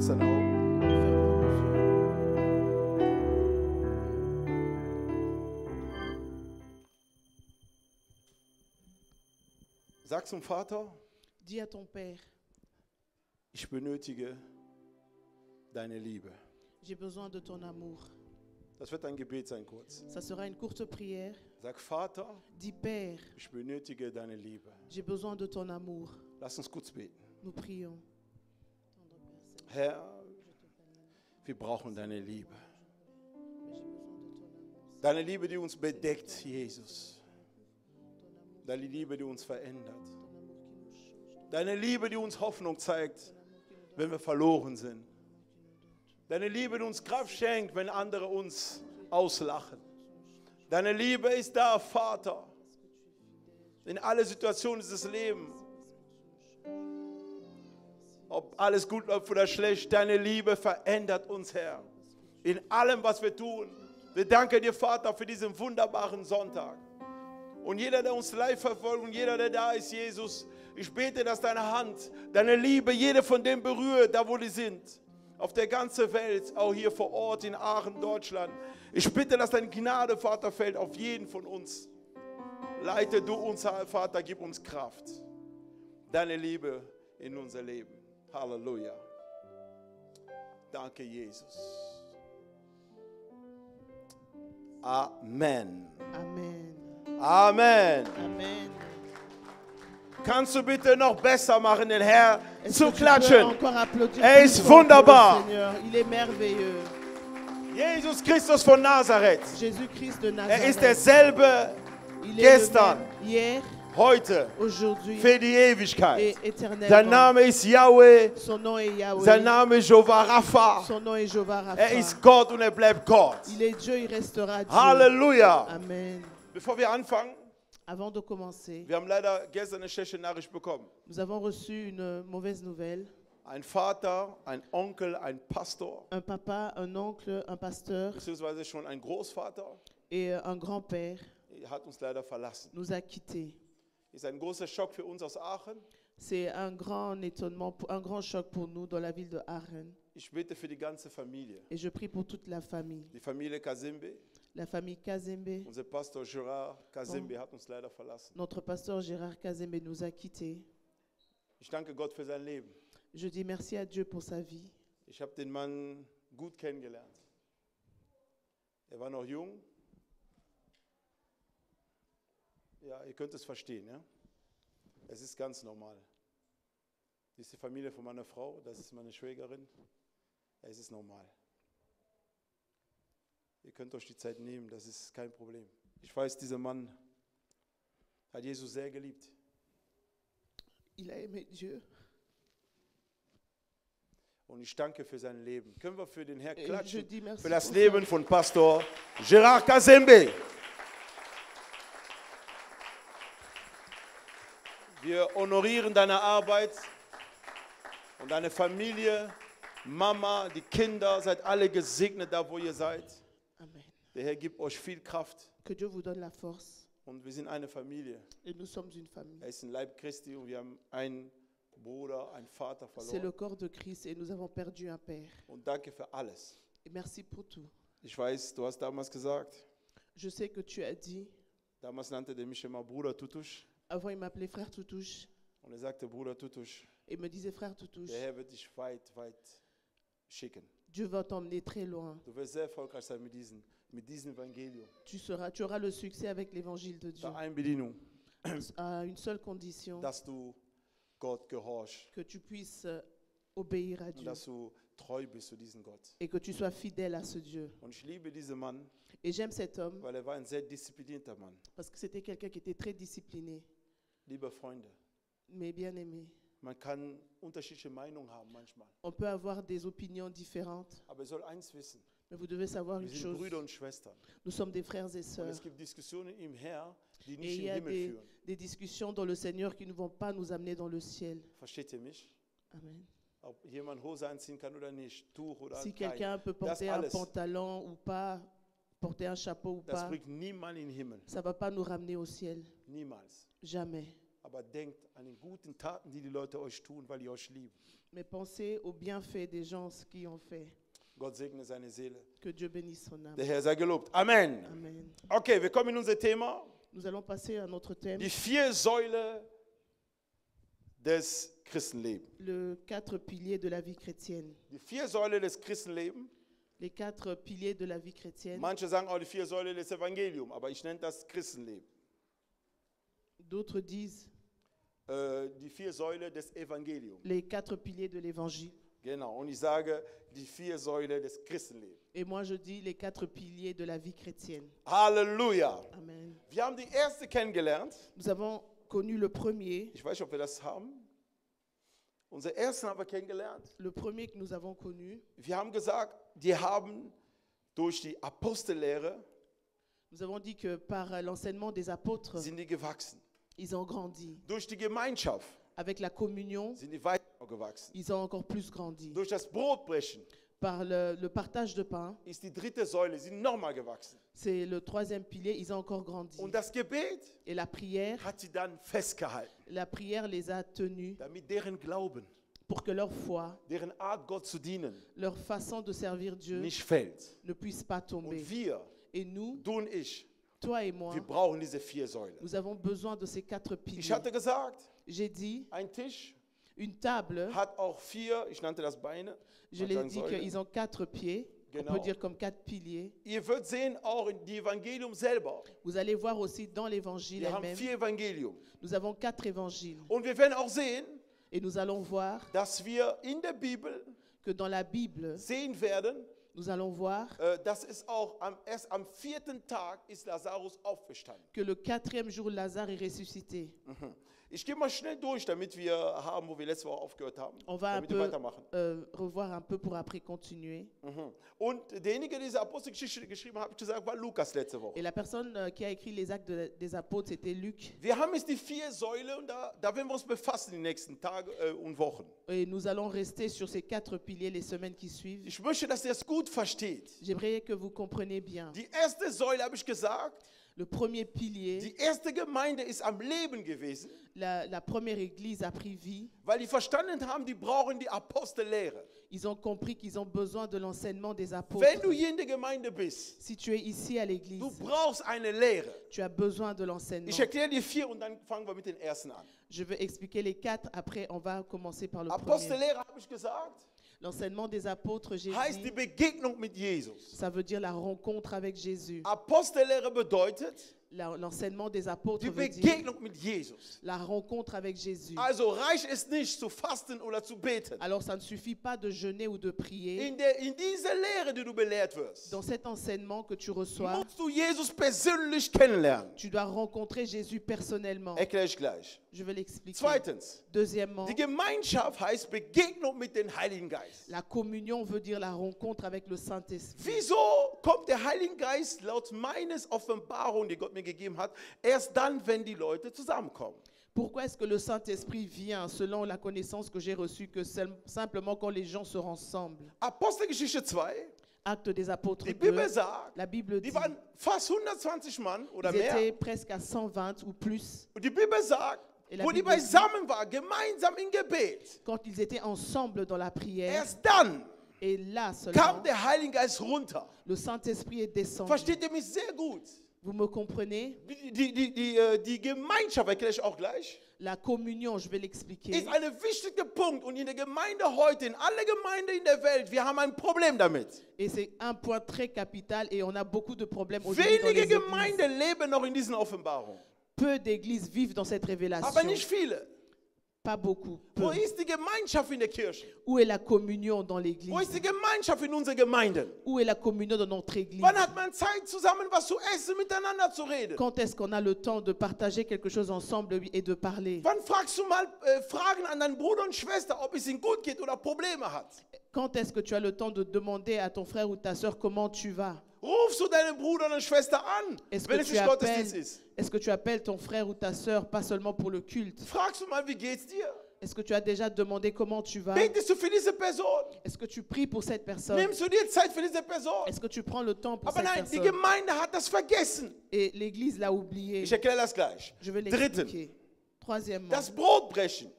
Schließ deine Augen. Sag zum Vater, Dis à ton Père, ich benötige deine Liebe. j'ai besoin de ton amour. Das wird ein Gebet sein kurz. Ça sera une courte prière. Sag Vater, Dis Père, ich benötige deine Liebe. j'ai besoin de ton amour. Lass uns kurz beten. Nous prions. Herr, wir brauchen deine Liebe. Deine Liebe, die uns bedeckt, Jesus. Deine Liebe, die uns verändert. Deine Liebe, die uns Hoffnung zeigt, wenn wir verloren sind. Deine Liebe, die uns Kraft schenkt, wenn andere uns auslachen. Deine Liebe ist da, Vater, in alle Situationen dieses Lebens. Ob alles gut läuft oder schlecht, deine Liebe verändert uns, Herr. In allem, was wir tun. Wir danken dir, Vater, für diesen wunderbaren Sonntag. Und jeder, der uns live verfolgt und jeder, der da ist, Jesus, ich bete, dass deine Hand, deine Liebe, jede von denen berührt, da wo die sind. Auf der ganzen Welt, auch hier vor Ort in Aachen, Deutschland. Ich bitte, dass deine Gnade, Vater, fällt auf jeden von uns. Leite du uns, Vater, gib uns Kraft. Deine Liebe in unser Leben. Halleluja. Danke, Jesus. Amen. Amen. Amen. Amen. Kannst du bitte noch besser machen, den Herr Est-ce zu que tu peux klatschen? encore applaudir Er plus ist fort pour le wunderbar. Seigneur? Il est merveilleux. Jesus Christus von Nazareth. Jésus-Christ de Er Nazareth. ist derselbe Il est gestern, le même hier, heute, aujourd'hui für die Ewigkeit. et Sein éternellement. Name ist Yahweh. Son nom est Yahweh. Sein Name ist Jehovah Rapha. Son nom est Jehovah Rapha. Er ist Gott und er bleibt Gott. Il est Dieu, il restera Dieu. Halleluja. Amen. Bevor wir anfangen, Avant de commencer, wir haben leider gestern eine schlechte Nachricht bekommen. nous avons reçu une mauvaise nouvelle. Ein Vater, ein Onkel, ein Pastor, Un papa, un oncle, un pasteur beziehungsweise schon ein Großvater, et un grand-père hat uns leider verlassen. nous a quittés. Ist ein großer Schock für uns aus Aachen. C'est un grand étonnement, un grand choc pour nous dans la ville de Aachen. Ich bete für die ganze Familie. Et je prie pour toute la famille. Die Familie Kazembe, La famille Kazembe. unser Pastor Gerard Kazembe hat uns leider verlassen. Notre pasteur Gérard Kazembe nous a quittés. Ich danke Gott für sein Leben. Je dis merci à Dieu pour sa vie. Ich habe den Mann gut kennengelernt. Er war noch jung. Ja, ihr könnt es verstehen, ja? Es ist ganz normal. Das ist die Familie von meiner Frau, das ist meine Schwägerin. Es ist normal. Ihr könnt euch die Zeit nehmen, das ist kein Problem. Ich weiß, dieser Mann hat Jesus sehr geliebt. Il a aimé Dieu. Und ich danke für sein Leben. Können wir für den Herrn Et je klatschen? dis merci Für das pour Leben ça. von Pastor Gerard Kazembe. Wir honorieren deine Arbeit und deine Familie, Mama, die Kinder, seid alle gesegnet da, wo ihr seid. Amen. Der Herr gibt euch viel Kraft Que Dieu vous donne la force. und wir sind eine Familie. Et nous sommes une famille. Er ist ein Leib Christi und wir haben einen Bruder, einen Vater C'est verloren. le corps de Christ et nous avons perdu un père. Und danke für alles. Et merci pour tout. Ich weiß, du hast damals gesagt, Je sais que tu as dit, damals nannte der mich immer Bruder Tutusch. avant il m'appelait frère Toutouche Und er sagte, Bruder Tutusch, et me disait frère Toutouche, der Herr wird dich weit, weit schicken. Dieu va t'emmener très loin. Du wirst sehr erfolgreich sein mit diesem Evangelium. Tu auras le succès avec l'évangile de Dieu. Da eine Bedienung, À une seule condition, dass du Gott gehorchst que tu puisses obéir à und Dieu dass du treu bist zu diesem Gott. et que tu sois fidèle à ce Dieu. Und ich liebe diesen Mann, Et j'aime cet homme weil er war ein sehr disziplinierter Mann. parce que c'était quelqu'un qui était très discipliné, Liebe Freunde, mais bien aimé. man kann unterschiedliche Meinungen haben manchmal. On peut avoir des opinions différentes, Aber ihr sollt eins wissen, mais vous devez savoir wir une sind chose. Brüder und Schwestern. Nous sommes des frères et Und sœurs. es gibt Diskussionen im Herr, die Et nicht il im y a Himmel führen. des discussions dans le Seigneur qui ne vont pas nous amener dans le ciel. Versteht ihr mich? Amen. Ob jemand Hose anziehen kann oder nicht, Tuch oder Si Kleid, quelqu'un peut das porter un alles, pantalon ou pas, porter un chapeau ou das pas, bringt niemand in den Himmel. ça ne va pas nous ramener au ciel. Niemals. Jamais. aber denkt an die guten Taten, die die Leute euch tun, weil die euch lieben. Mais pensez aux bienfaits des gens qui ont fait. Gott segne seine Seele. Que Dieu bénisse son âme. Der Herr sei gelobt. Amen. Amen. Okay, wir kommen in unser Thema. Nous allons passer à notre thème. Die 4 Säulen des Christenlebens. Les 4 piliers de la vie chrétienne. Die 4 Säulen des Christenlebens. Les 4 piliers de la vie chrétienne. Manche sagen auch die 4 Säulen des Evangeliums, aber ich nenne das Christenleben. D'autres disent Die 4 Säulen des Evangeliums. les 4 piliers de l'évangile. Genau, und ich sage die 4 Säulen des Christenlebens. Et moi je dis les 4 piliers de la vie chrétienne. Halleluja. Amen. Wir haben die erste kennengelernt. Nous avons connu le premier. Ich weiß nicht, ob wir das haben. Unser ersten haben wir kennengelernt. Le premier que nous avons connu. Wir haben gesagt, die haben durch die Apostellehre Nous avons dit que par l'enseignement des apôtres, sind die gewachsen. ils ont grandi. Durch die Gemeinschaft Avec la communion, sind die weiter gewachsen. ils ont encore plus grandi. Durch das Brotbrechen Par le partage de pain, ist die 3. Säule, sind nochmal gewachsen. c'est le 3e pilier, ils ont encore grandi. Und das Gebet Et la prière hat sie dann festgehalten, les a tenus damit deren Glauben, pour que leur foi, deren Art Gott zu dienen, leur façon de servir Dieu nicht fällt. ne puisse pas tomber. Und wir, Et nous, du und ich, toi et moi, wir brauchen diese 4 Säulen. nous avons besoin de ces 4 Ich piliers. hatte gesagt, J'ai dit, ein Tisch une table, hat auch 4, ich nannte das Beine, je man l'ai sagen dit Säulen. qu'ils ont 4 pieds. On Genau. peut dire comme 4 piliers. Ihr werdet sehen, auch in die Evangelium selber, Vous allez voir aussi dans l'évangile wir haben elle-même, 4 Evangelium. nous avons 4 évangiles. Und wir werden auch sehen, Et nous allons voir dass wir in der Bibel que dans la Bible, sehen werden, nous allons voir dass es auch erst am 4. Tag ist Lazarus auferstanden. que le 4e jour, Lazare est ressuscité. Ich gehe mal schnell durch, damit wir haben, wo wir letzte Woche aufgehört haben, On va un damit wir peu weitermachen. revoir un peu pour après continuer. Und derjenige, der diese Apostelgeschichte geschrieben hat, habe ich gesagt, war Lukas letzte Woche. Et la personne qui a écrit les actes des apôtres, c'était Luc. Wir haben jetzt die 4 Säulen und da werden wir uns befassen die nächsten Tage und Wochen. Et nous allons rester sur ces 4 piliers les semaines qui suivent. Ich möchte, dass ihr es gut versteht. J'aimerais que vous compreniez bien. Die erste Säule, habe ich gesagt, Le premier pilier, die erste Gemeinde ist am Leben gewesen, la première église a pris vie. weil die verstanden haben, die brauchen die Apostellehre. Ils ont compris qu'ils ont besoin de l'enseignement des Wenn apôtres. du hier in der Gemeinde bist, Si tu es ici à l'église, du brauchst eine Lehre. tu as besoin de l'enseignement. Ich erkläre dir 4 und dann fangen wir mit den ersten an. Je vais expliquer les 4, après on va commencer par le premier. Apostellehre, habe ich gesagt, L'enseignement des apôtres, j'ai heißt die dit, Begegnung mit Jesus. ça veut dire la rencontre avec Jésus. Apostellehre bedeutet L'enseignement des apôtres die veut dire Begegnung mit Jesus. la rencontre avec Jésus. Also reicht es nicht zu fasten oder zu beten. Alors ça ne suffit pas de jeûner ou de prier. In dieser Lehre, die du belehrt wirst, Dans cet enseignement que tu reçois, musst du Jesus persönlich kennenlernen. tu dois rencontrer Jésus personnellement. Erkläre ich gleich. Je vais l'expliquer. Zweitens, Deuxièmement, die Gemeinschaft heißt Begegnung mit dem Heiligen Geist. la communion veut dire la rencontre avec le Saint-Esprit. Wieso kommt der Heilige Geist laut meines Offenbarung, die Gott mir gegeben hat, erst dann, wenn die Leute zusammenkommen? Pourquoi est-ce que le Saint-Esprit vient selon la connaissance que j'ai reçue que simplement quand les gens seront ensemble? Apostelgeschichte 2, Acte des apôtres die 2, Bibel sagt, la Bible dit die waren fast 120 Mann oder ils étaient mehr. presque à 120 ou plus. Und die Bibel sagt, Et la wo die Bible dit- beisammen waren, gemeinsam im Gebet, Quand ils étaient ensemble dans la prière, erst dann et là kam seulement, der Heilige Geist runter. le Saint-Esprit est descendu. Versteht ihr mich sehr gut? Vous me comprenez? Die Gemeinschaft, erkläre ich auch gleich, La communion, je vais l'expliquer, ist ein wichtiger Punkt. Und in der Gemeinde heute, in alle Gemeinden in der Welt, wir haben ein Problem damit. et c'est un point très capital et on a beaucoup de problèmes aujourd'hui dans les Wenige églises. Gemeinden leben noch in diesen Offenbarungen, Peu d'églises vivent dans cette aber révélation, nicht viele. pas beaucoup. Peu. Wo ist die Gemeinschaft in der Kirche? Où est la communion dans Wo ist l'église? die Gemeinschaft in unseren Gemeinden? Où est la communion dans notre église? Wann hat man Zeit, zusammen was zu essen, miteinander zu reden? Quand est-ce qu'on a le temps de partager quelque chose ensemble et de parler? Wann fragst du mal Fragen an deinen Bruder und Schwester, ob es ihnen gut geht oder Probleme hat? Quand est-ce que tu as le temps de demander à ton frère ou ta sœur comment tu vas? Rufst du deinen Bruder und Schwester an, Est-ce wenn que, es tu nicht Gottesdienst appelles, ist? est-ce que tu appelles ton frère ou ta sœur pas seulement pour le culte? Fragst du mal, wie geht's dir? Est-ce que tu as déjà demandé comment tu vas? Betest du für diese Person? Est-ce que tu pries pour cette personne? Nimmst du dir Zeit für diese Person? Est-ce que tu prends le temps pour Aber cette nein, die personne? Gemeinde hat das vergessen. Et l'église l'a oublié. Ich erkläre das gleich. Je vais Drittens, l'expliquer. Troisièmement, Das Brotbrechen.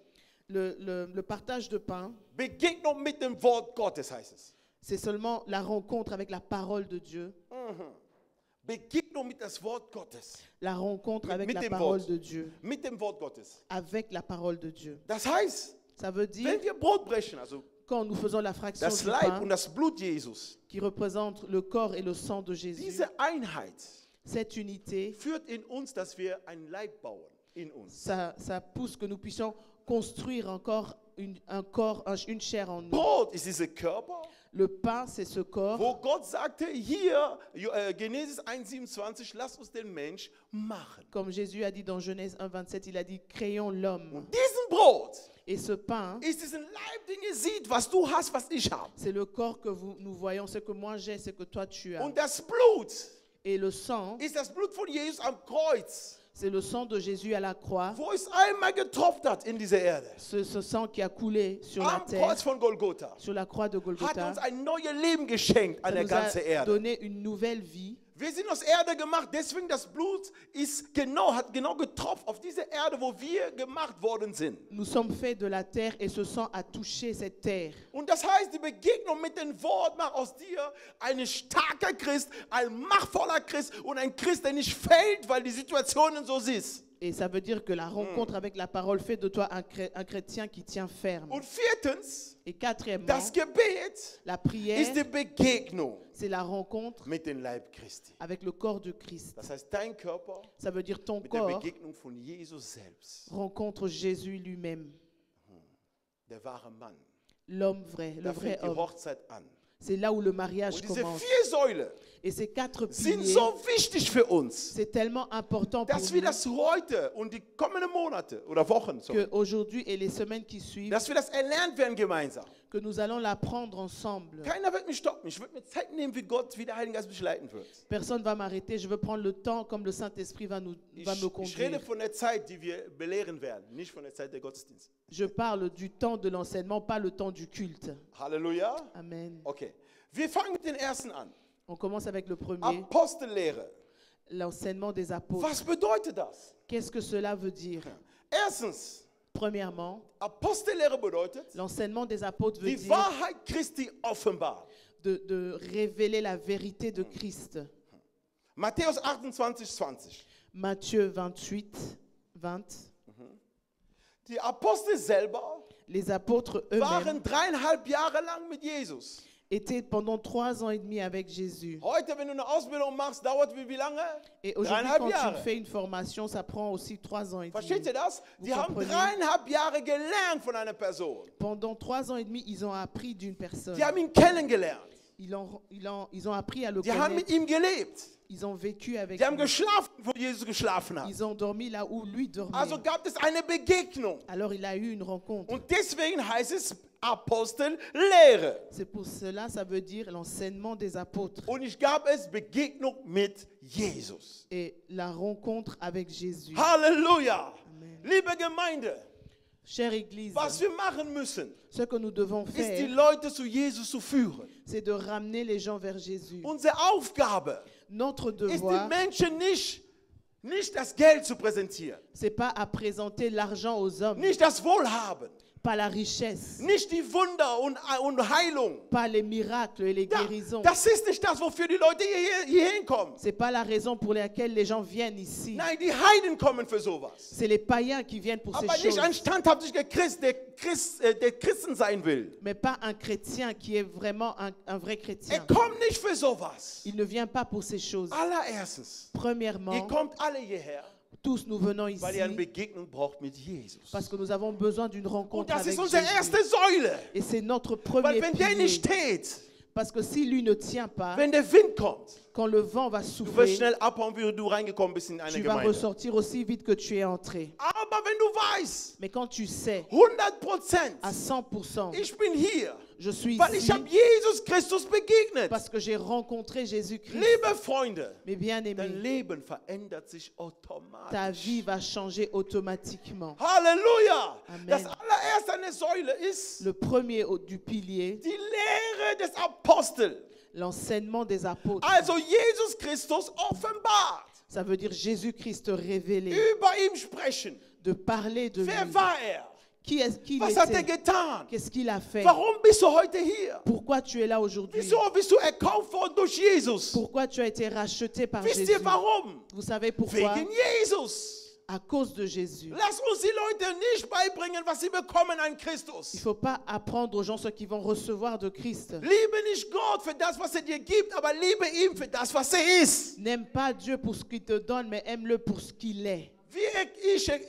le partage de pain, Begegnung mit dem Wort Gottes heißt es. c'est seulement la rencontre avec la parole de Dieu, Begegnung mit das Wort Gottes. la rencontre avec Mit la dem parole Wort. de Dieu, Mit dem Wort Gottes. avec la parole de Dieu. Das heißt, Ça veut dire, wenn wir Brot brechen, also quand nous faisons la fraction das du Leib pain, und das Blut Jesus, qui représente le corps et le sang de Jésus, diese Einheit cette unité, führt in uns, dass wir ein Leib bauen. In uns. ça pousse que nous puissions construire encore un corps, une chair en nous. Brot ist dieser Körper, Le pain, c'est ce corps. wo Gott sagte, hier, Genesis 1,27, lass uns den Mensch machen. Comme Jésus a dit dans Genèse 1,27, il a dit, créons l'homme. Und diesen Brot Et ce pain, ist diesen Leib, den ihr seht, was du hast, was ich habe. c'est le corps que nous voyons, ce que moi j'ai, ce que toi tu as. Und das Blut Et le sang, ist das Blut von Jesus am Kreuz, c'est le sang de Jésus à la croix. wo es einmal getropft hat in dieser Erde. Ce sang qui a coulé sur la Am terre, Kreuz von Golgotha. sur la croix de Hat Golgotha, uns ein neues Leben geschenkt an ça der nous a ganzen Erde. donné une nouvelle vie. Wir sind aus Erde gemacht, deswegen das Blut hat genau getropft auf diese Erde, wo wir gemacht worden sind. Nous sommes faits de la terre et ce sang a touché cette terre. Und das heißt, die Begegnung mit dem Wort macht aus dir ein starker Christ, ein machtvoller Christ und ein Christ, der nicht fällt, weil die Situationen so sind. Et ça veut dire que la rencontre avec la parole fait de toi un chrétien qui tient ferme. Und viertens, Et quatrièmement, das Gebet la ist prière, die Begegnung c'est la rencontre mit dem Leib Christi. avec le corps de Christ. Das heißt, dein Körper Ça veut dire ton mit der corps Begegnung von Jesus selbst, rencontre Jésus lui-même, der wahre Mann. l'homme vrai, le Da vrai fängt die homme. Hochzeit an. C'est là où le mariage Und diese commence. 4 Säulen Et ces 4 sind piliers, so wichtig für uns, c'est tellement important pour dass wir nous das heute und die kommenden Monate oder Wochen, qu'aujourd'hui et les semaines qui suivent, dass wir das erlernt werden gemeinsam. que nous allons l'apprendre ensemble. Keiner wird mich stoppen. Ich würde mir Zeit nehmen, wie Gott, wie der Heilige Geist mich leiten wird. Personne ne va m'arrêter. Je veux prendre le temps comme le Saint-Esprit va me Ich rede conduire. von der Zeit, die wir belehren werden, nicht von der Zeit der Gottesdienste. Je parle du temps de l'enseignement, pas le temps du culte. Halleluja. Amen. Okay. Wir fangen mit den ersten an. On commence avec le premier, Apostellehre. l'enseignement des apôtres. Was bedeutet das? Qu'est-ce que cela veut dire? Erstens, Premièrement, Apostellehre bedeutet, l'enseignement des apôtres veut die dire Wahrheit Christi offenbaren. de révéler la vérité de Christ. Matthäus 28, 20. Matthieu 28, 20. Die Apostel selber Les apôtres eux-mêmes waren 3,5 Jahre lang mit Jesus. étaient pendant 3 ans et demi avec Jésus. Heute, wenn du eine Ausbildung machst, dauert wie lange? Et aujourd'hui, 3,5 quand Jahre. tu fais une formation, ça prend aussi 3 ans et Versteht demi. ihr das? Die Vous haben comprenez? 3,5 Jahre gelernt von einer Person. Pendant 3 ans et demi, ils ont appris d'une personne. Die haben ihn kennengelernt. Ils ont appris à le Die haben mit connaître. ihm gelebt. Ils ont vécu avec Die haben lui. geschlafen, wo Jesus geschlafen hat. Ils ont dormi là où lui dormait. Also gab es eine Begegnung. Alors il a eu une rencontre. Und deswegen heißt es Apostellehre. C'est pour cela, ça veut dire l'enseignement des apôtres Und ich gab es Begegnung mit Jesus. et la rencontre avec Jésus. Halleluja. Amen. Liebe Gemeinde, Chère Église, was wir machen müssen, ce que nous devons ist die faire, Leute zu Jesus zu führen. c'est de ramener les gens vers Jésus. Unsere Aufgabe Notre ist, die devoir, Menschen nicht das Geld zu präsentieren, c'est pas à présenter l'argent aux hommes, nicht das Wohlhaben, pas la richesse, nicht die Wunder und Heilung. pas les miracles et les guérisons. Das ist nicht das, wofür die Leute hier hinkommen. C'est pas la raison pour laquelle les gens viennent ici. Nein, die Heiden kommen für sowas. C'est les païens qui viennent pour ces Aber nicht ein choses. standhaftiger Christ, der Christen sein will. Mais pas un chrétien qui est vraiment un vrai chrétien. Kommt nicht für sowas. Il ne vient pas pour ces choses. Allererstens, ihr Premièrement, kommt alle hierher, tous nous venons ici weil ihr eine Begegnung braucht mit Jesus. parce que nous avons besoin d'une Und rencontre das avec ist unsere Jésus. erste Säule. Et c'est notre Weil premier wenn der pilier. nicht steht, Parce que si lui ne tient pas, wenn der Wind kommt, quand le vent va du wirst souffler, schnell abhauen, wie du reingekommen bist in eine tu vas Gemeinde. ressortir aussi vite que tu es entré. Aber wenn du weißt, Mais quand tu sais 100%, à 100%, ich bin hier, je suis weil ich ici habe Jesus Christus begegnet. parce que j'ai rencontré Jésus-Christ. Liebe Freunde, Mes dein bien-aimés, Leben verändert sich ta automatisch. vie va changer automatiquement. Halleluja! Amen. Das allererste eine Säule ist Le premier du pilier, die Lehre des Apostels. l'enseignement des apôtres. Also Jesus Christus offenbart. Ça veut dire Jésus-Christ révélé. Über ihm sprechen. de parler de Wer lui. war er? Qui est-ce qu'il Was hat er était? getan? Qu'est-ce qu'il a fait? Warum bist du heute hier? Pourquoi tu es là aujourd'hui? Wieso bist du erkauft worden durch Jesus? Pourquoi tu as été racheté par Wisst Jésus? ihr warum? Vous savez pourquoi? Wegen Jesus. À cause de Jésus. Lass uns die Leute nicht beibringen, was sie bekommen an Il Christus. ne faut pas apprendre aux gens ce qu'ils vont recevoir de Christ. Liebe nicht Gott für das, was er dir gibt, aber liebe ihm für das, was er ist. N'aime pas Dieu pour ce qu'il te donne, mais aime-le pour ce qu'il est.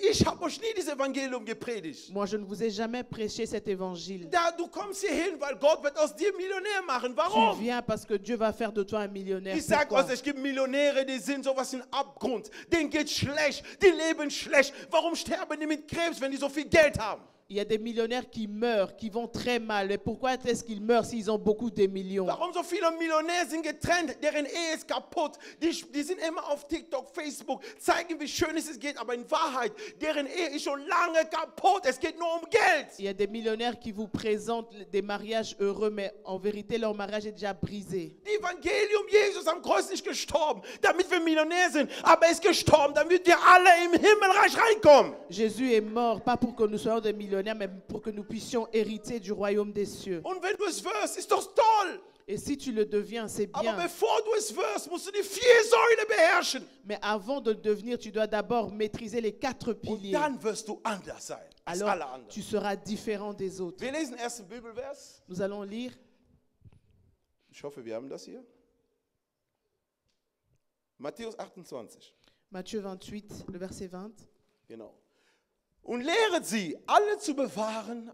Ich habe euch nie dieses Evangelium gepredigt. Moi, je ne vous ai jamais prêché cet évangile. Da, du kommst hier hin, weil Gott wird aus dir Millionär machen. Tu Warum? viens parce que Dieu va faire de toi un millionnaire. Ich sag Pourquoi? euch, es gibt Millionäre, die sind sowas in Abgrund. Denen geht's schlecht, die leben schlecht. Warum sterben die mit Krebs, wenn die so viel Geld haben? Il y a des millionnaires qui meurent, qui vont très mal. Et pourquoi est-ce qu'ils meurent s'ils ont beaucoup de millions? Warum so viele Millionäre sind getrennt, deren Ehe ist kaputt. Die sind immer auf TikTok, Facebook, zeigen, wie schön es geht, aber in Wahrheit, deren Ehe ist schon lange kaputt. Es geht nur um Geld. Il y a des millionnaires qui vous présentent des mariages heureux, mais en vérité, leur mariage est déjà brisé. Die Evangelium Jesus am Kreuz nicht gestorben, damit wir Millionär sind, aber er ist gestorben, damit wir alle im Himmelreich reinkommen. Jésus est mort, pas pour que nous soyons des millionnaires, mais pour que nous puissions hériter du royaume des cieux. Und wenn du es wirst, ist doch toll. Et si tu le deviens, c'est Aber bien. bevor du es wirst, musst du die 4 Säulen beherrschen. Mais avant de le devenir, tu dois d'abord maîtriser les 4 Und piliers. dann wirst du anders sein als Alors, alle anderen. tu seras différent des autres. Wir lesen erst den Bibelvers. Nous allons lire Ich hoffe, wir haben das hier. Matthäus 28. Matthieu 28, le verset 20. Genau. Und lehret sie, alles zu bewahren,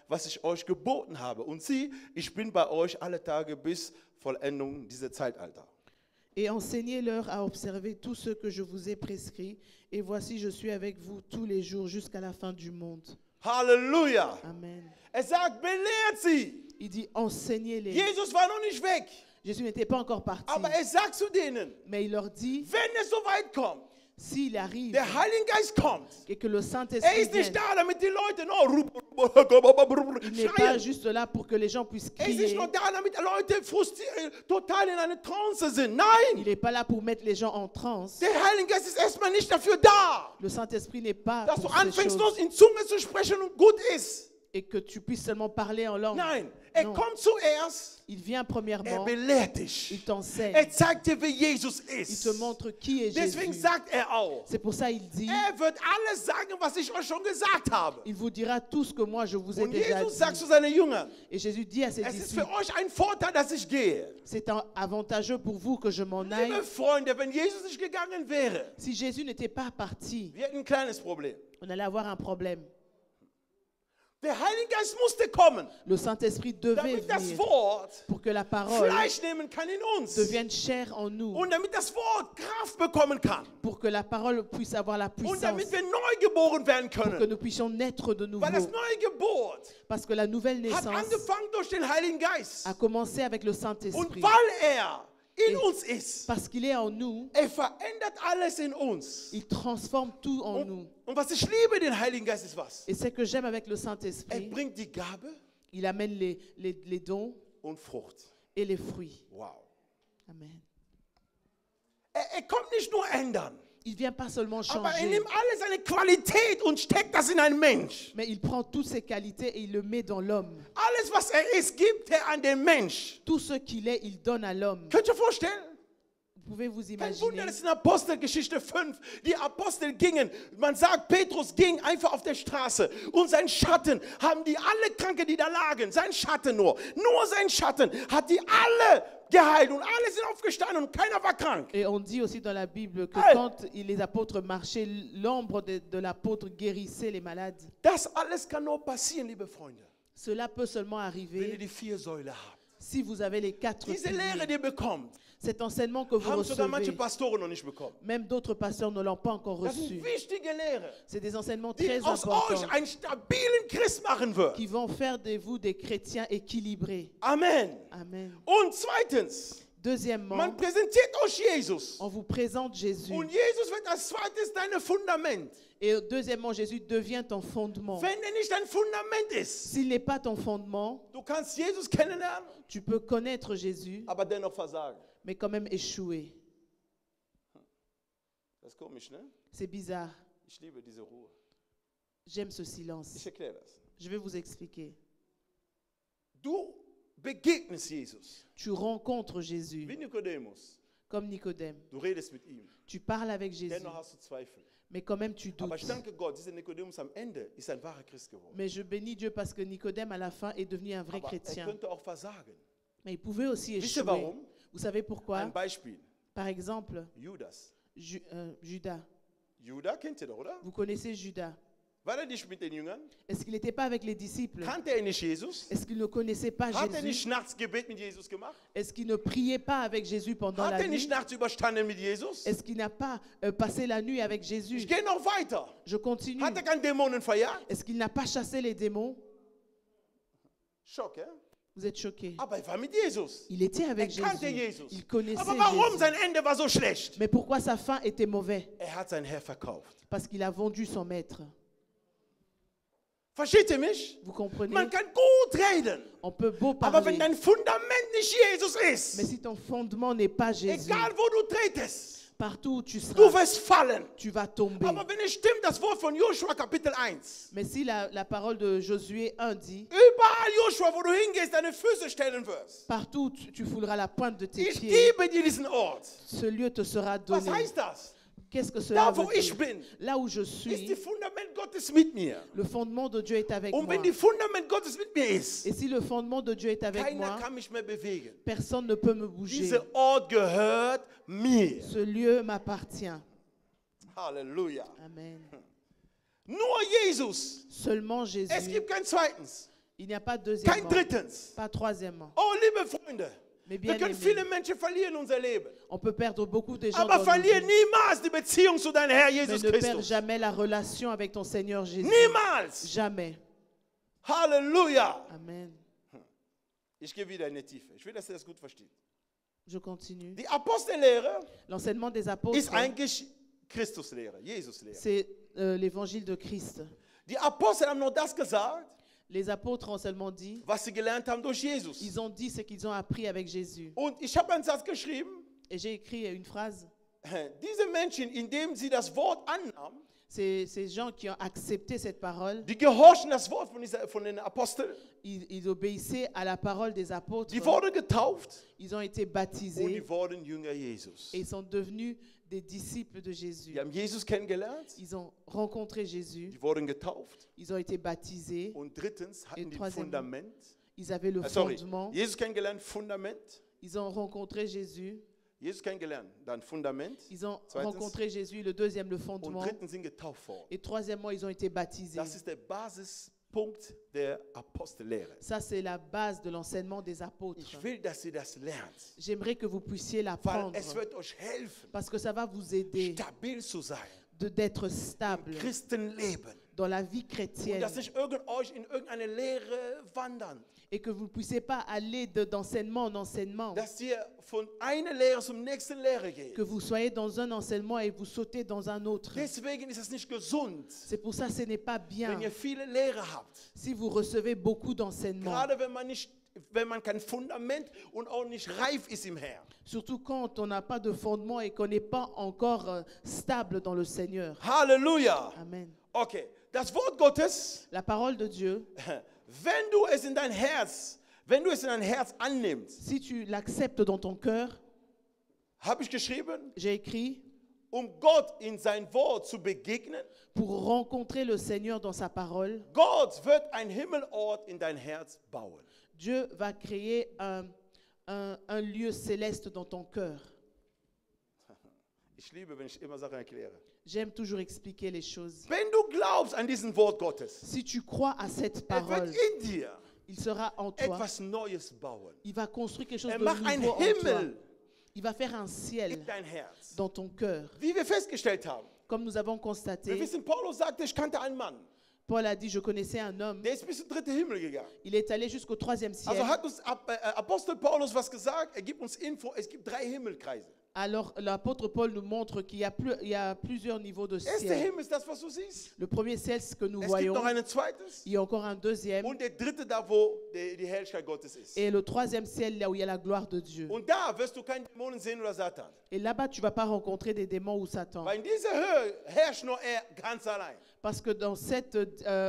was ich euch geboten habe. Und sieh, ich bin bei euch alle Tage bis Vollendung dieser Zeitalter. Et enseignez-leur à observer tout ce que je vous ai prescrit. Et voici, je suis avec vous tous les jours jusqu'à la fin du monde. Halleluja. Amen. Er sagt, belehrt sie. Il dit enseignez-les. Jesus war noch nicht weg. Jésus n'était pas encore parti. Aber er sagt zu denen, Mais il leur dit, wenn es so weit kommt, s'il arrive der Heilige Geist kommt. et que le Er Saint-Esprit ist nicht vienne, da, damit die Leute il n'est pas schreien. juste là pour que les gens puissent Er ist nicht crier. nur da, damit Leute frustriert, total in eine Trance sind. Il Nein, n'est pas là pour mettre les gens en transe. der Heilige Geist ist erstmal nicht dafür da, Le Saint-Esprit n'est pas dass du pour ces anfängst, choses. nur in Zunge zu sprechen und gut ist. Et que tu puisses seulement parler en langue. Nein, er Non. kommt zuerst, Il vient er premièrement, belehrt il dich. t'enseigne, Er zeigt dir, wie Jesus il ist. te montre qui est Deswegen Jésus. sagt er auch, C'est pour ça qu'il dit, er wird alles sagen, was ich euch schon gesagt habe. il vous dira tout ce que moi je vous ai Und déjà Jesus sagt dit. zu seinen Jüngern, Et Jésus dit à ses es ist disciples, für euch ein Vorteil, dass ich gehe. c'est avantageux pour vous que je m'en aille. Liebe Freunde, wenn Jesus nicht gegangen wäre, Si Jésus n'était pas parti, wir hätten ein kleines Problem. on allait avoir un problème. Der Heilige Geist musste kommen, Le Saint-Esprit devait damit das venir Wort pour que la parole Fleisch nehmen kann in uns. devienne chair en nous, Und damit das Wort Kraft bekommen kann. pour que la parole puisse avoir la Und puissance, damit wir neu geboren werden pour que können. nous puissions naître de nouveau. Weil das neue Geburt Parce que la nouvelle hat naissance angefangen durch den Heiligen Geist. a commencé avec le Und Saint-Esprit. weil er in uns ist, Parce qu'il est en nous, er verändert alles in uns. il transforme tout en nous. Und was ich liebe, den Heiligen Geist, ist was? Et ce que j'aime avec le Er Saint-Esprit, bringt die Gabe il amène les dons und Frucht. et les fruits. Wow. Amen. Er kommt nicht nur ändern, Il ne vient pas seulement aber er changer, nimmt alle seine Qualität und steckt das in einen Mensch. mais il prend toutes ses qualités et il le met dans l'homme. Alles, was er ist, gibt er an den Mensch. Tout ce qu'il est, il donne à l'homme. Könnt ihr euch vorstellen? Vous pouvez vous Kein Wunder, imaginer. das ist in Apostelgeschichte 5. Die Apostel gingen, man sagt, Petrus ging einfach auf der Straße und sein Schatten haben die alle Kranken, die da lagen, sein Schatten nur sein Schatten hat die alle geheilt und alle sind aufgestanden und keiner war krank. Et on dit aussi dans la Bible que Hey. quand les apôtres marchaient, l'ombre de l'apôtre guérissait les malades. Das alles kann nur passieren, liebe Freunde, Cela peut seulement wenn ihr arriver die 4 Säulen habt. si vous avez les 4 Diese Lehre, piliers. die ihr bekommt, Cet enseignement que vous haben sogar manche recevez, Pastoren noch nicht bekommen. même d'autres pasteurs ne l'ont pas encore Das reçu. sind wichtige Lehre, C'est des enseignements die très aus importants euch einen stabilen Christ machen wird. qui vont faire de vous des chrétiens équilibrés. Amen. Amen. Und zweitens, Deuxièmement, man präsentiert euch Jesus. on vous présente Jésus. Und Jesus wird als zweites dein Fundament. Et deuxièmement, Jésus devient ton fondement. Wenn er nicht dein Fundament ist, S'il n'est pas ton fondement, du kannst Jesus kennenlernen, tu peux connaître Jésus, aber dennoch versagen. mais quand même échouer. Das ist komisch, ne? C'est bizarre. Ich liebe diese Ruhe. J'aime ce silence. Ich erkläre das. Je vais vous expliquer. Du begegnest Jesus, Tu rencontres Jésus wie Nikodemus. comme Nicodème. Du redest mit ihm. Tu parles avec Jésus, Dennoch hast du Zweifel. mais quand même tu doutes. Aber ich danke Gott, dieser Nikodemus am Ende ist ein wahrer Christ geworden. Mais je bénis Dieu parce que Nicodème à la fin est devenu un vrai Aber chrétien. könnte auch versagen. Mais il pouvait aussi Wisst ihr échouer. warum? Vous savez pourquoi? Ein Beispiel. Par exemple, Judas. Judas. Judas kennt ihr doch, oder? Vous connaissez Judas. War er nicht mit den Jüngern? Est-ce qu'il n'était pas avec les disciples? Kannte er nicht Jesus? Est-ce qu'il ne connaissait pas Hat er Jésus? nicht nachts Gebet mit Jesus gemacht? Est-ce qu'il ne priait pas avec Jésus pendant Hat la er nicht nuit? nachts überstanden mit Jesus? Est-ce qu'il n'a pas passé la nuit avec Jésus? Ich gehe noch weiter. Je continue. Hat er keine Dämonen verjagt? Est-ce qu'il n'a pas chassé les démons? Schock, ja? Vous êtes choqués. Aber er war mit Jesus. Il était avec Er kannte Jésus. Jesus. Il connaissait Aber warum Jésus. sein Ende war so schlecht? Mais pourquoi sa fin était mauvaise? Er hat sein Herr verkauft. Parce qu'il a vendu son maître. Versteht ihr mich? Vous comprenez? Man kann gut reden. On peut beau Aber wenn parler, dein Fundament nicht Jesus mais ist, si ton fondement n'est pas Jésus, egal wo du tretest, partout où tu du seras, wirst fallen. tu vas tomber. Aber wenn es stimmt, das Wort von Joshua Kapitel 1, Mais si la parole de Josué 1 dit, überall Joshua, wo du hingehst, deine Füße stellen wirst. partout où tu fouleras la pointe de tes Ich pieds, gebe dir diesen Ort. ce lieu te sera Was donné. heißt das? Qu'est-ce que cela Da, veut wo ich dire? bin, Là où je ist die suis, Fundament Gottes mit mir. le fondement de Dieu est avec Und moi. wenn die Fundament Gottes mit mir ist, Et si le fondement de Dieu est avec keiner moi, kann mich mehr bewegen. personne ne peut me bouger. Dieser Ort gehört mir. Ce lieu m'appartient. Halleluja. Amen. Nur Jesus. Seulement Es Jésus. gibt kein zweitens, Il n'y a pas kein deuxièmement, drittens. pas troisièmement. Oh, liebe Freunde, Mais wir bien können aimé, viele Menschen verlieren unser Leben. on peut perdre beaucoup de gens Aber dans nos verliere vies, niemals die Beziehung zu deinem Herr mais Jesus ne perds Christus. jamais la relation avec ton Seigneur Jésus. Niemals. Jamais. Halleluja. Amen. Ich gehe wieder in die Tiefe. Ich will, dass ihr das gut versteht. Je continue. Die Apostellehre L'enseignement des ist apôtres, eigentlich Christuslehre, Jesuslehre. c'est l'évangile de Christ. Die Apostel haben nur das gesagt, Les apôtres ont seulement dit, was sie gelernt haben durch Jesus. ils ont dit ce qu'ils ont appris avec Jésus. Und ich habe einen Satz geschrieben, Et j'ai écrit une phrase. diese Menschen, indem sie das Wort annahmen, Ces gens qui ont accepté cette parole, die gehorchen das Wort von den Aposteln, ils obéissaient à la parole des apôtres. die wurden getauft Ils ont été und baptisés die wurden Jünger Jesus. et ils sont devenus des disciples de Jésus. Die haben Jesus kennengelernt, Ils ont rencontré Jésus, die wurden getauft ils ont été baptisés, und drittens hatten die troisièmement, Fundament. ils avaient le Sorry, fondement, Jesus kennengelernt, Fundament. ils ont rencontré Jésus, Jesus kennengelernt, dann Fundament. ils ont Zweitens. rencontré Jésus, le deuxième, le Und fondement, drittens sind getauft worden. et troisièmement, ils ont été baptisés. Das ist der Basispunkt der Apostellehre. Ça, c'est la base de l'enseignement des apôtres. Ich will, dass ihr das lernt, J'aimerais que vous puissiez weil l'apprendre, es wird euch helfen, parce que ça va vous aider stabil zu sein d'être stable im Christenleben dans la vie und chrétienne dass nicht euch in irgendeine Lehre wandern, et que vous ne puissiez pas aller d'enseignement en enseignement, dass ihr von einer Lehre zum nächsten Lehre geht. que vous soyez dans un enseignement et vous sautez dans un autre. Deswegen ist es nicht gesund, C'est pour ça que ce n'est pas bien wenn ihr viele Lehre habt, si vous recevez beaucoup d'enseignements, gerade wenn man kein Fundament und auch nicht reif ist im Herrn. surtout quand on n'a pas de fondement et qu'on n'est pas encore stable dans le Seigneur. Halleluja. Amen. Okay, das Wort Gottes, La parole de Dieu, wenn du es in dein Herz annimmst, si tu l'acceptes dans ton cœur, habe ich geschrieben, j'ai écrit, Gott in sein Wort zu begegnen. pour rencontrer le Seigneur dans sa parole, Gott wird ein Himmelort in dein Herz bauen. Dieu va créer un lieu céleste dans ton cœur. Ich liebe, wenn ich immer Sachen erkläre. J'aime toujours expliquer les choses. Wenn du glaubst an diesen Wort Gottes, Si tu crois à cette er wird parole, in dir il sera en toi. etwas Neues bauen. Il va construire quelque chose Er de macht ein nouveau en toi. Himmel Il va faire un ciel in dein Herz. dans ton cœur. Wie wir festgestellt haben. Comme nous avons Wir constaté, wissen, Paulus sagte, ich kannte einen Mann, Paul a dit, je connaissais un homme. der ist bis zum dritten Himmel gegangen. Il est allé jusqu'au 3e ciel. Also hat uns Apostel Paulus was gesagt, er gibt uns Info, es gibt 3 Himmelkreise. Alors l'apôtre Paul nous montre qu'il y a plusieurs niveaux de Erster ciel. Himmel ist das, was du siehst. Le premier ciel, c'est ce que nous Es gibt voyons. noch ein zweites. Il y a encore un deuxième. Und der dritte da, wo die Herrlichkeit Gottes ist. Et le troisième ciel, là où il y a la gloire de Dieu. Und da wirst du keine Dämonen sehen oder Satan. Et là-bas, tu ne vas pas rencontrer des démons ou Satan. Weil in dieser Höhe herrscht nur er ganz allein. Parce que dans cette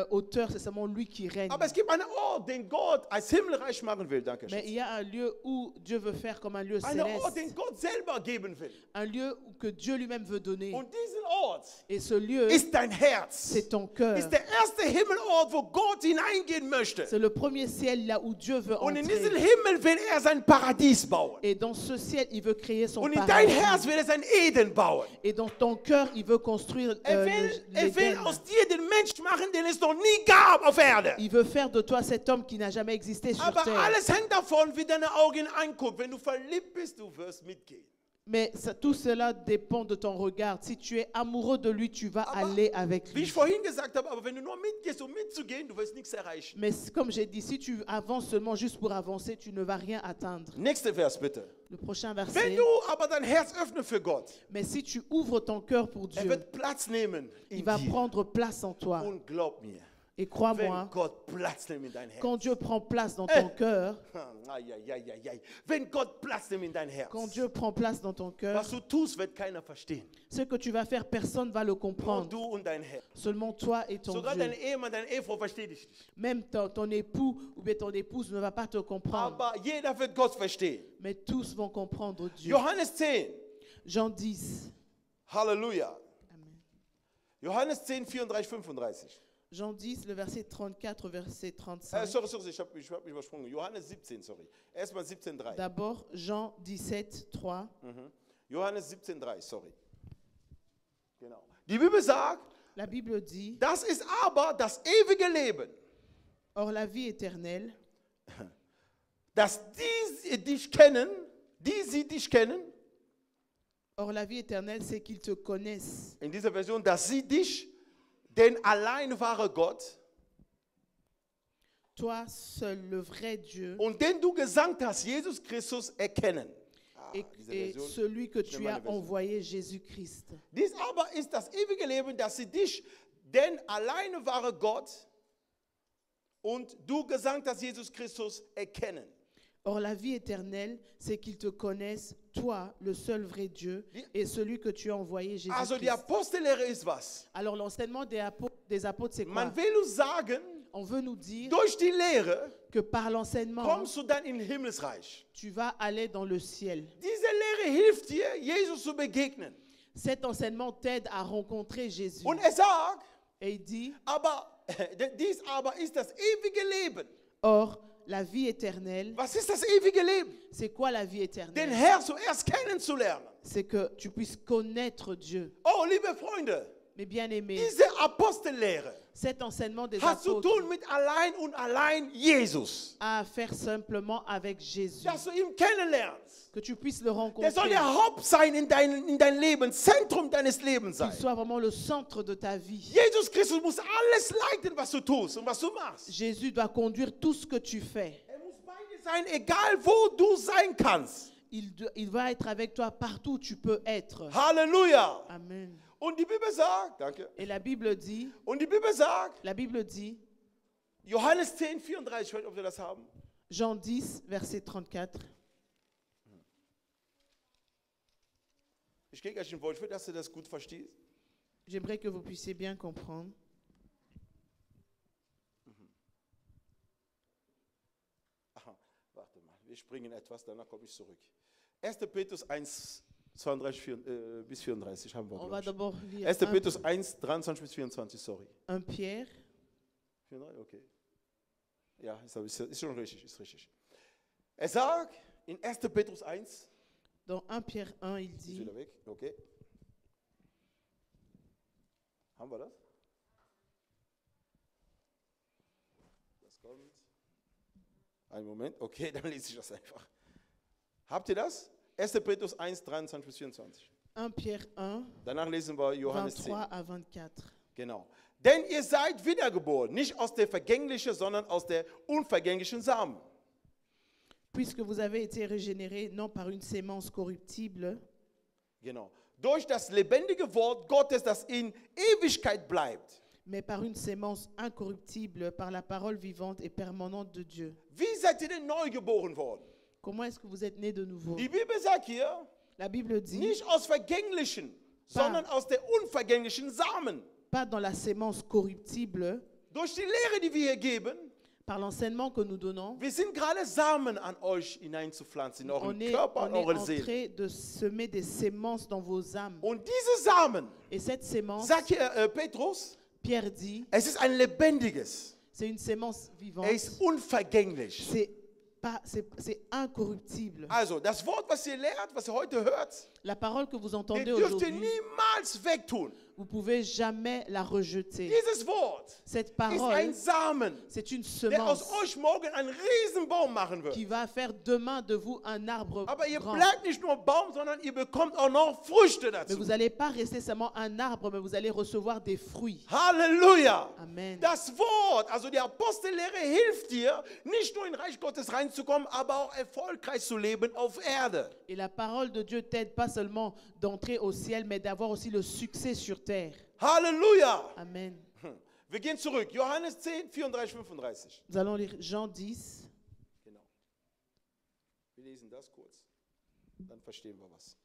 hauteur, c'est seulement lui qui règne. Aber es gibt einen Ort, den Gott als Himmelreich machen will. Danke Mais il schön. y a un lieu où Dieu veut faire comme un lieu Einen Ort, den céleste. Gott selber geben will. Un lieu que Dieu lui-même veut donner. Und diesen Ort Et ce lieu, ist dein Herz. c'est ton cœur. Ist der erste Himmelort, wo Gott hineingehen möchte. C'est le premier ciel là où Dieu veut Und in diesem entrer. Himmel will er sein Paradies bauen. Et dans ce ciel, il veut créer son Und in dein paradis. Herz will er sein Eden bauen. Et dans ton cœur, il veut construire Er will l'Éden. aus dir den Mensch machen, den es noch nie gab auf Erde. Il veut faire de toi cet homme qui n'a jamais existé sur Aber terre. alles hängt davon, wie deine Augen angucken. Wenn du verliebt bist, du wirst mitgehen. Mais tout cela dépend de ton regard. Si tu es amoureux de lui, tu vas Aber aller avec Wie lui. ich vorhin gesagt habe, aber wenn du nur mitgehst, um mitzugehen, du wirst nichts erreichen. Mais comme j'ai dit, si tu avances seulement juste pour avancer, tu ne vas rien atteindre. Nächster Vers bitte. Le prochain Wenn verset. du aber dein Herz öffnest für Gott, Mais si tu ouvres ton cœur pour er Dieu, wird Platz nehmen in il va dir. prendre place en toi. Und glaub mir, Et wenn crois-moi, Gott Platz nimmt in dein Herz. quand Dieu prend place dans ton cœur, Ai, ai, ai, ai, ai. Wenn Gott Platz nimmt in dein Herz, quand Dieu prend place dans ton cœur, was du tust, wird keiner verstehen. ce que tu vas faire, personne ne va le Nur comprendre. du und dein Herr. Seulement toi et ton Sogar Dieu. dein Ehemann, deine Ehefrau versteht dich nicht. Même ton époux ou bien ton épouse ne va pas te comprendre. Aber jeder wird Gott verstehen. Mais tous vont comprendre Dieu. Johannes 10. Jean 10. Halleluja. Amen. Johannes 10, 34, 35. Jean 10, le verset 34, verset 35. Sorry, ich hab mich übersprungen. Johannes 17, sorry. Erstmal 17, 3. D'abord, Jean 17, 3. Johannes 17, 3, sorry. Genau. Die Bibel sagt, La Bible dit, das ist aber das ewige Leben, or la vie éternelle, dass die dich kennen, die sie dich kennen, or la vie éternelle, c'est qu'ils te connaissent. in dieser Version, dass sie dich, den allein wahre Gott, Toi seul, le vrai Dieu, und den du gesandt hast, Jesus Christus, erkennen. Diese et Version. celui que je tu meine as Version. envoyé, Jésus-Christ. Dies aber ist das ewige Leben, dass sie dich, den alleine wahre Gott und du gesandt hast, Jesus Christus, erkennen. Or la vie éternelle, c'est qu'ils te connaissent, toi, le seul vrai Dieu, et celui que tu as envoyé, Also die Jésus-Christ. Apostellehre ist was? Alors l'enseignement des apôtres, c'est quoi? Man will uns sagen, On veut nous dire durch die Lehre que par l'enseignement, kommst du dann in den Himmelsreich. tu vas aller dans le ciel. Diese Lehre hilft dir, Jesus zu begegnen. Cet enseignement t'aide à rencontrer Jésus. Und er sagt, Et il dit, aber dies aber ist das ewige Leben. or, la vie éternelle, Was ist das ewige Leben? c'est quoi la vie Den éternelle? Herr zuerst kennenzulernen. C'est que tu puisses connaître Dieu. Oh, liebe Freunde, Mais bien aimé, diese Apostellehre cet enseignement des hat zu apôtres tun mit allein und allein Jesus. a à faire simplement avec Jésus. Dass du ihn kennenlernst. Que tu puisses le Der soll rencontrer. der Haupt sein in dein Leben, Zentrum deines Lebens Qu'il sein. soit vraiment le centre de ta vie. Jesus Christus muss alles leiten, was du tust und was du machst. Jésus doit conduire tout ce que tu fais. Er muss bei dir sein, egal wo du sein kannst. Il va être avec toi partout où tu peux être. Halleluja. Amen. Und die Bibel sagt, danke. Et la Bible dit, Johannes 10, 34, ich weiß nicht, ob wir das haben. Jean 10, verset 34. Ich gehe gleich in Wort, dass du das gut verstehst. J'aimerais que vous puissiez bien comprendre. Aha, warte mal, wir springen etwas, danach komme ich zurück. 1. Petrus 1, 32 bis 34 haben wir, On va glaube d'abord ich. lire 1. Petrus 1, 23 bis 24, sorry. 1 Pierre. 34, okay. Ja, ist schon richtig, ist richtig. Er sagt in 1. Petrus 1, Dans 1 Pierre 1, il ist dit, wieder weg, okay. Haben wir das? Das kommt. Einen Moment, okay, dann lese ich das einfach. Habt ihr das? 1. Petrus 1, 23 bis 24. 1 Pierre 1, Danach lesen wir Johannes 10. 23 à 24. Genau. Denn ihr seid wiedergeboren, nicht aus der vergänglichen, sondern aus der unvergänglichen Samen. Puisque vous avez été régénérés non par une sémence corruptible, Genau. Durch das lebendige Wort Gottes, das in Ewigkeit bleibt. mais par une sémence incorruptible, par la parole vivante et permanente de Dieu. Wie seid ihr denn neu geboren worden? Comment est-ce que vous êtes né de nouveau? Die Bibel sagt hier, La Bible dit, nicht aus vergänglichen, sondern aus der unvergänglichen Samen. pas dans la sémence corruptible, Durch die Lehre, die wir hier geben, par l'enseignement que nous donnons, wir sind gerade Samen an euch hineinzupflanzen, in euren on est, Körper, on in est eure en Seele. train de semer des sémences dans vos âmes. Und diese Samen, Et cette sémence, sagt hier Petrus, Pierre dit, es ist ein lebendiges. c'est une sémence vivante. Ist unvergänglich. C'est incorruptible. Also, das Wort, was ihr lehrt, was ihr heute hört, La parole que vous ihr entendez dürft ihr aujourd'hui, niemals wegtun. vous pouvez jamais la rejeter. Dieses Wort Cette ist ein parole, Samen, c'est une der aus semence euch morgen einen Riesenbaum machen wird. qui va faire demain de vous un arbre Aber ihr grand. bleibt nicht nur Baum, sondern ihr bekommt auch noch Früchte Mais dazu. vous n'allez pas rester seulement un arbre, mais vous allez recevoir des fruits. Halleluja! Amen. Das Wort, also die Apostellehre hilft dir, nicht nur in Reich Gottes reinzukommen, aber auch erfolgreich zu leben auf Erde. Et la parole de Dieu t'aide pas seulement d'entrer au ciel, mais d'avoir aussi le succès sur terre. Halleluja! Amen. Wir gehen zurück. Johannes 10, 34, 35. Nous allons lire Jean 10. Genau. Wir lesen das kurz. Dann verstehen wir was.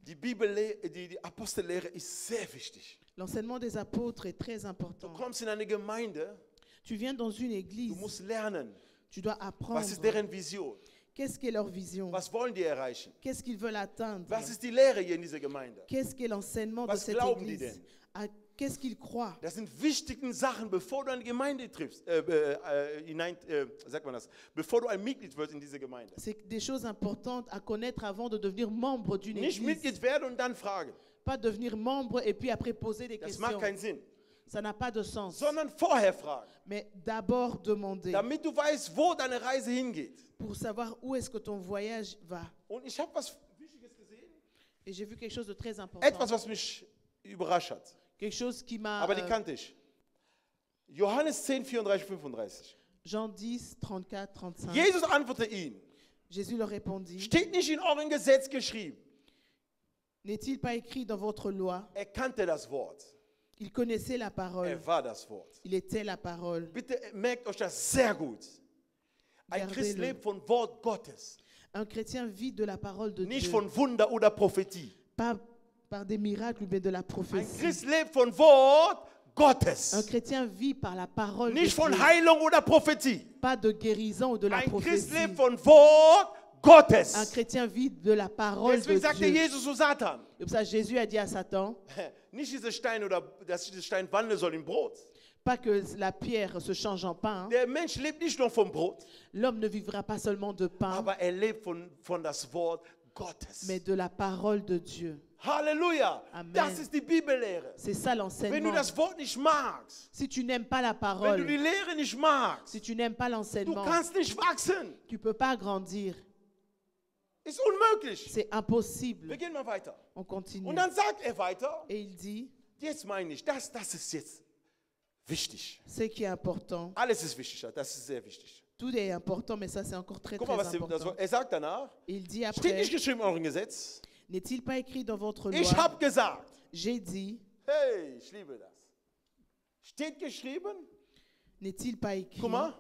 Die Apostellehre ist sehr wichtig. L'enseignement des apôtres est très Du important. kommst in eine Gemeinde, Tu viens dans une du église, musst lernen, tu dois apprendre. was ist deren Vision? Qu'est-ce qu'est leur vision? Was wollen die erreichen? Qu'est-ce qu'ils veulent atteindre? Was ist die Lehre hier in dieser Gemeinde? Qu'est-ce qu'est l'enseignement de Was cette glauben die église? denn? Qu'est-ce qu'ils croient? Das sind wichtige Sachen, bevor du eine Gemeinde triffst, sagt man das, bevor du ein Mitglied wirst in dieser Gemeinde. C'est des choses importantes à connaître avant de devenir membre d'une Nicht église. Mitglied werden und dann fragen. Pas devenir membre et puis après poser des Das macht questions. keinen Sinn. Ça n'a pas de sens. Sondern vorher fragen, Mais d'abord demander damit du weißt, wo deine Reise hingeht. pour savoir où est-ce que ton voyage va. Und ich habe was Wichtiges gesehen, Et j'ai vu quelque chose de très important. etwas, was mich überrascht hat. Quelque chose qui m'a... Aber die kannte ich. Johannes 10, 34, 35. Jean 10, 34, 35. Jesus antwortete ihm, Jésus leur répondit, steht nicht in eurem Gesetz geschrieben. n'est-il pas écrit dans votre loi? Kannte das Wort. Il connaissait la parole. War das Wort. Il était la parole. Bitte merkt euch das sehr gut. Ein Christ Gardez-le. lebt von Wort Gottes, Un chrétien vit de la parole de nicht Dieu. von Wunder oder Prophetie. Pas par des miracles, mais de la Ein prophétie. Christ lebt von Wort Gottes, Un chrétien vit par la parole de nicht von Dieu. Heilung oder Prophetie. Pas de guérison ou de la Ein Christ prophétie. lebt von Wort Gottes. Un chrétien vit de la parole de Deswegen sagte Dieu. Jesus zu Satan, Et pour ça, Jésus a dit à Satan, nicht dieser Stein oder dass dieser Stein wandeln soll in Brot. pas que la pierre se change en pain. Der Mensch lebt nicht nur vom Brot, L'homme ne vivra pas seulement de pain, aber lebt von das Wort Gottes. mais de la parole de Dieu. Halleluja. Amen. Das ist die Bibellehre. C'est ça Wenn du l'enseignement. das Wort nicht magst, Si tu n'aimes pas la wenn du parole, die Lehre nicht magst, si tu n'aimes pas du l'enseignement, kannst nicht wachsen. tu ne peux pas grandir. Ist unmöglich. C'est Wir impossible. gehen mal weiter. On continue. Und dann sagt er weiter, Et il dit, jetzt meine ich, das ist jetzt wichtig. ce qui est important, Alles ist wichtig, das ist sehr wichtig. tout est important, mais ça c'est encore très Guck très mal, was important. er sagt danach. Il dit Steht après, nicht geschrieben in eurem Gesetz. n'est-il pas écrit dans votre Ich loi? habe gesagt. J'ai dit, Hey, ich liebe das. Steht geschrieben. n'est-il pas écrit? Guck mal.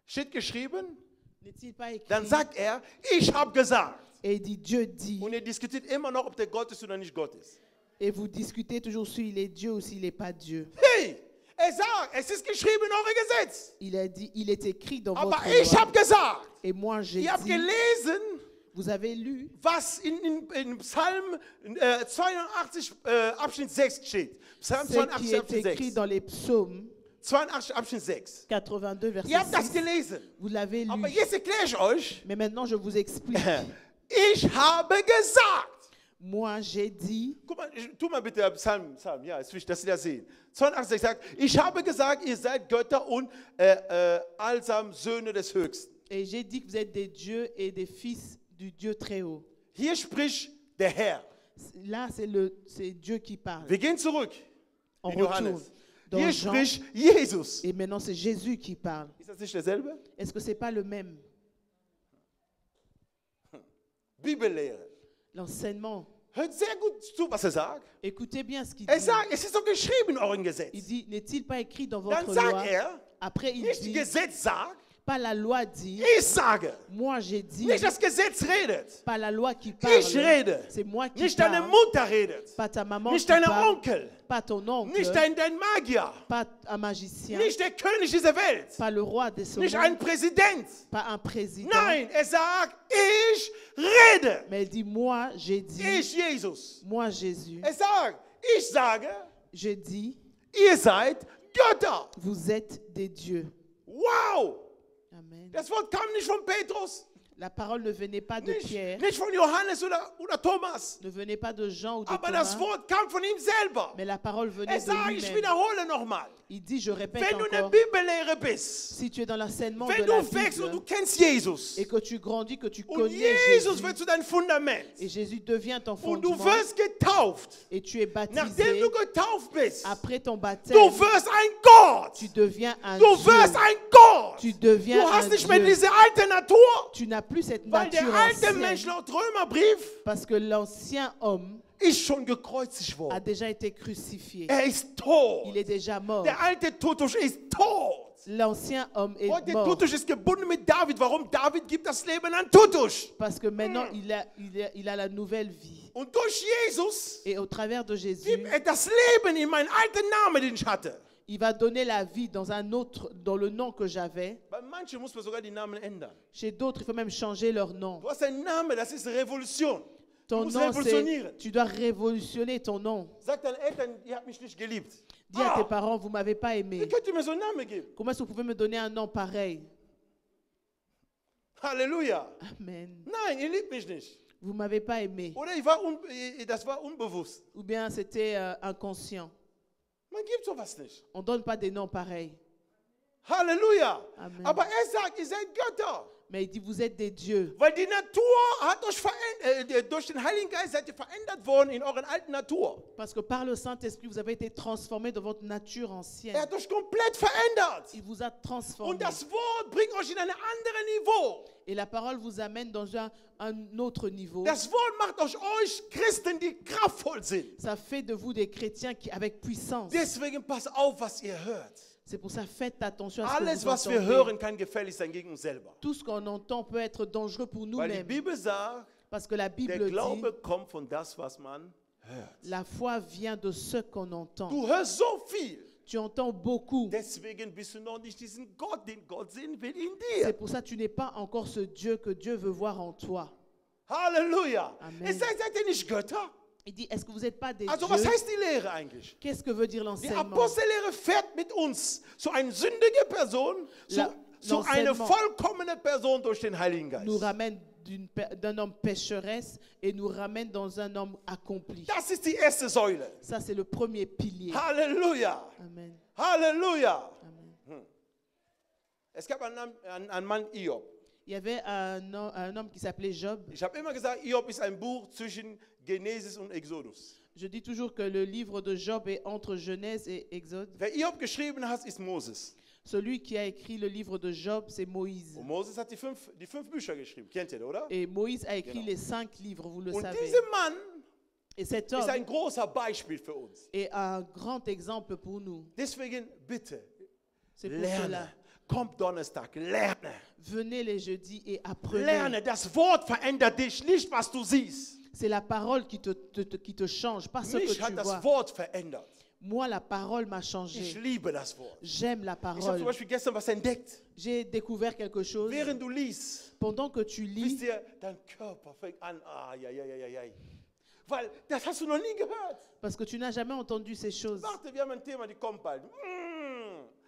Steht geschrieben. N'est-il pas écrit? Dann sagt er, ich habe gesagt. Et il dit, Dieu dit. Und er diskutiert immer noch, ob der Gott ist oder nicht Gott ist. Et vous discutez toujours s'il est Dieu ou s'il n'est pas Dieu. Hey, er sagt, es ist geschrieben in eurem Gesetz. Il a dit, il est écrit dans Aber votre ich loi. habe gesagt. Et moi j'ai Ihr habt dit, gelesen, vous avez lu was in Psalm 82 Abschnitt 6 steht. Psalm ce 82 qui est Abschnitt écrit 6. dans les psaumes 82 Abschnitt 6. 82, verset Ihr habt das 6. gelesen. Vous l'avez lu. Aber jetzt erkläre ich euch. Mais maintenant je vous explique. Ich habe gesagt. Moi j'ai dit, Guck mal, tu mal bitte Psalm, ja, ist wichtig, dass Sie das sehen. 82 sagt, ich habe gesagt, ihr seid Götter und allsam Söhne des Höchsten. et j'ai dit que vous êtes des dieux et des fils du Dieu très haut. Hier spricht der Herr. Là c'est Dieu qui parle. Wir gehen zurück On in Johannes. retourne dans Hier Jean. spricht Jesus. Et maintenant c'est Jésus qui parle. Ist das nicht derselbe? Est-ce que c'est pas le même? Bibellehre. L'enseignement. Hört sehr gut zu, was sagt. Écoutez bien ce qu'il Er dit. sagt, es ist doch geschrieben in eurem Gesetz. Il dit, n'est-il pas écrit dans Dann votre sagt loi? Après, il nicht das dit, Gesetz sagt, pas la loi dit, ich sage. moi j'ai dit, Nicht das Gesetz redet. pas la loi qui Ich parle, rede. c'est moi qui Nicht deine parle, Mutter redet. pas ta maman Nicht qui deine parle, Onkel. pas ton oncle, Nicht dein Magier. pas un magicien, Nicht der König dieser Welt. pas le roi de ce Nicht ein monde, Präsident. pas un président. Nein, er sagt, ich rede. Mais il dit, moi j'ai dit, Ich, Jesus. moi Jésus, Er sagt, ich sage, je dis, ihr seid Götter. vous êtes des dieux. Wow. Amen. Das Wort kam nicht von Petrus, La parole ne venait pas de Pierre, nicht von Johannes oder Thomas. ne venait pas de Jean ou de Aber das Thomas, Wort kam von ihm selber. mais la parole venait Er de sagt, ich lui-même. wiederhole nochmal. Il dit, je répète Wenn du in der encore, Bibellehre bist, si tu es dans l'enseignement wenn de la du wächst und du Bible kennst Jesus et que tu grandis, que tu und connais Jesus Jésus, wird zu deinem Fundament et Jésus devient ton und du fondement, wirst getauft, et tu es nachdem baptisé, du getauft bist, après ton baptême, du wirst ein Gott. tu deviens un Du wirst Dieu. ein Gott. Tu deviens Du un hast nicht mehr Dieu. diese alte Natur, Tu n'as plus cette weil der nature alte Mensch ancienne, laut Römerbrief parce que l'ancien homme ist schon gekreuzigt a worden. déjà été crucifié. Er ist tot. Il est déjà mort. Der alte Tutusch ist tot. L'ancien homme est Heute mort. Tutusch ist gebunden mit David. Warum? David gibt das Leben an Tutusch. Parce que maintenant, il a la nouvelle vie. Und durch Jesus Et au travers de Jésus, gibt er das Leben in meinen alten Namen, den ich hatte. il va donner la vie dans un autre, dans le nom que j'avais. Bei manchen muss man sogar die Namen ändern. Chez d'autres, il faut même changer leur nom. Du hast einen Namen, das ist Revolution. Du Ton musst nom, revolutionieren. tu dois révolutionner ton nom. Sag deinen Eltern, ihr habt mich nicht geliebt. Dis à tes parents, vous ne m'avez pas Wie aimé. könnt ihr mir so einen Namen geben? Comment est-ce que vous pouvez me donner un nom pareil? Halleluja. Amen. Nein, ihr liebt mich nicht. Vous ne m'avez pas aimé. Oder das war unbewusst. Ou bien c'était inconscient. Man gibt sowas nicht. On ne donne pas des noms pareils. Halleluja. Amen. Aber er sagt, ihr seid Götter. Mais il dit, vous êtes des dieux. Weil die Natur hat euch verändert, durch den Heiligen Geist seid ihr verändert worden in euren alten Natur. Parce que par le Saint-Esprit, vous avez été transformés de votre nature ancienne. Er hat euch komplett verändert. Il vous a transformé. Und das Wort bringt euch in ein anderes Niveau. Et la parole vous amène dans un autre niveau. Das Wort macht aus euch Christen, die kraftvoll sind. Ça fait de vous des chrétiens qui, avec puissance. Deswegen pass auf, was ihr hört. C'est pour ça, faites attention à ce que Alles, vous was wir entendez. hören, kann gefährlich sein gegen uns selber. Tout ce qu'on entend peut être dangereux pour Weil die nous-mêmes. Bibel sagt, Parce que la der Bible dit, Glaube kommt von das, was man hört. la foi vient de ce qu'on entend. Du hörst so viel. Tu entends beaucoup. Deswegen bist du noch nicht diesen Gott, den Gott sehen will in C'est dir. pour ça que tu n'es pas encore ce Dieu que Dieu veut voir en toi. Halleluja. Amen. Seid ihr nicht Götter? Il dit, est-ce que vous n'êtes pas des Also was dieux? heißt die Lehre eigentlich? Qu'est-ce que veut dire Die l'enseignement? Apostellehre fährt mit uns zu einer sündigen Person, zu einer l'enseignement vollkommenen Person durch den Heiligen nous Geist. ramène d'un homme pécheresse et nous ramène dans un homme accompli. Das ist die erste Säule. Ça, c'est le premier pilier. Halleluja. Amen. Halleluja. Amen. Es gab einen Mann, Hiob. Il y avait un homme qui s'appelait Job. Ich habe immer gesagt, Hiob ist ein Buch zwischen Genesis und Exodus. Je dis toujours que le livre de Job est entre Genèse et Exode. Wer Hiob geschrieben hat, ist Moses. Celui qui a écrit le livre de Job, c'est Moïse. Und Moses hat die fünf Bücher geschrieben. Kennt ihr, oder? Et Moïse a écrit Genau. les 5 livres, vous le Und savez. dieser Mann Et cet ist homme ein großer Beispiel für uns. est un grand exemple pour nous. Deswegen bitte, C'est pour lerne. cela. Kommt Donnerstag, lerne. Venez les jeudis et apprenez. Lerne. Das Wort verändert dich, nicht was du siehst. C'est la parole qui te change, pas ce que Mich tu hat das vois. Wort verändert. Moi, la parole m'a Ich changé. liebe das Wort. J'aime la Ich habe zum parole. Beispiel gestern was entdeckt. J'ai découvert quelque chose. Während du liest, Pendant que tu wisst lis, ihr, dein Körper fängt an, weil das hast du noch nie gehört. parce que tu n'as jamais entendu ces choses. Warte, wir haben ein Thema, die kommt bald.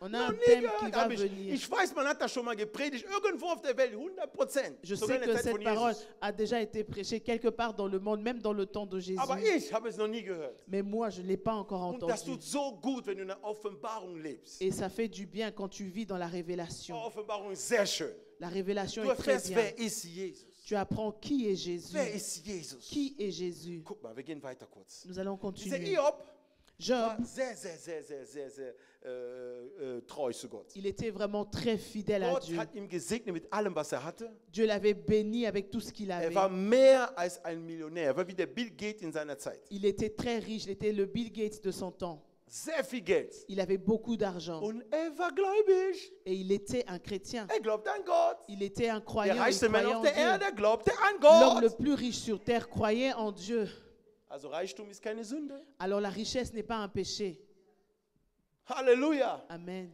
On a Noch un nie thème qui gehört, va aber venir. ich weiß, man hat das schon mal gepredigt, irgendwo auf der Welt, 100%. Je Sogar sais in der que Zeit cette von parole Jesus. a déjà été prêchée quelque part dans le monde, même dans le temps de Jésus. Aber ich habe es noch nie gehört. Mais moi, je ne l'ai pas encore Und das entendu. tut so gut, wenn du in der Offenbarung lebst. Et ça fait du bien quand tu vis dans la révélation. Offenbarung ist sehr schön. La révélation Du est très erfährst, bien. wer ist Jesus? Tu apprends qui est Jésus. Wer ist Jesus? Qui est Jésus? Guck mal, wir gehen weiter kurz. Nous allons Dieser continuer. Hiob, Job, war sehr treu zu Gott. il était vraiment très fidèle à Gott Dieu. hat ihn gesegnet mit allem, was hatte. Dieu l'avait béni avec tout ce qu'il avait. War mehr als ein Millionär. Er war wie der Bill Gates in seiner Zeit. Il était très riche, il était le Bill Gates de son temps. Sehr viel Geld. Il avait beaucoup d'argent Und war gläubig. et il était un chrétien. Glaubte an Gott. Il était un Der croyant, il reichste Mann croyait auf en der Dieu. Erde glaubte an L'homme le Gott. plus riche sur terre croyait en Dieu. Also Reichtum ist keine Sünde. Alors la richesse n'est pas un péché. Halleluja. Amen.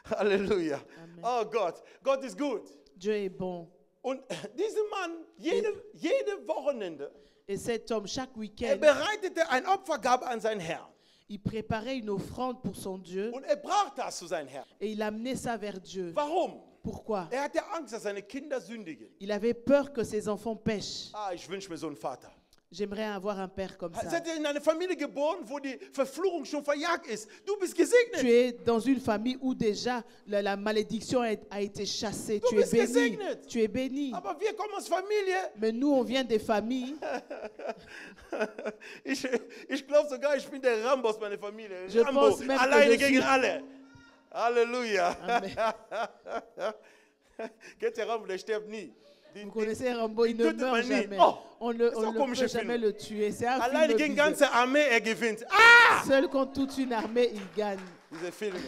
Halleluja. Amen. Oh Gott. Gott ist gut. Dieu est bon. Und dieser Mann, jede Wochenende, Et cet homme, chaque week-end, bereitete ein Opfergabe an seinen Herrn. il préparait une offrande pour son Dieu Und brachte das zu seinem Herrn. et il amenait ça vers Dieu. Warum? Pourquoi? Hatte Angst, dass seine Kinder sündigen. Il avait peur que ses enfants pêchent. Ich wünsche mir so einen Vater. J'aimerais avoir un père comme ça. Seid ihr in einer Familie geboren, wo die Verfluchung schon verjagt ist? Du bist Tu gesegnet. es dans une famille où déjà la malédiction a été chassée. Du Tu es bist béni. gesegnet. Tu es béni. Aber wir kommen aus Familie. Mais nous, on vient des familles. Ich glaube sogar, ich bin der Rambo aus meiner Familie. Je Rambo, pense même que alleine je gegen suis- alle. Halleluja. Amen. Kennt ihr Rambo, der stirbt nie. Vous connaissez Rambo, il ne Tötet meurt man nie. jamais. Oh, On ne ist doch peut komische jamais Filme. le tuer. C'est un Alleine film gegen bizarre. ganze Armee, gewinnt. Seul contre toute une armée, il gagne. Diese Filme.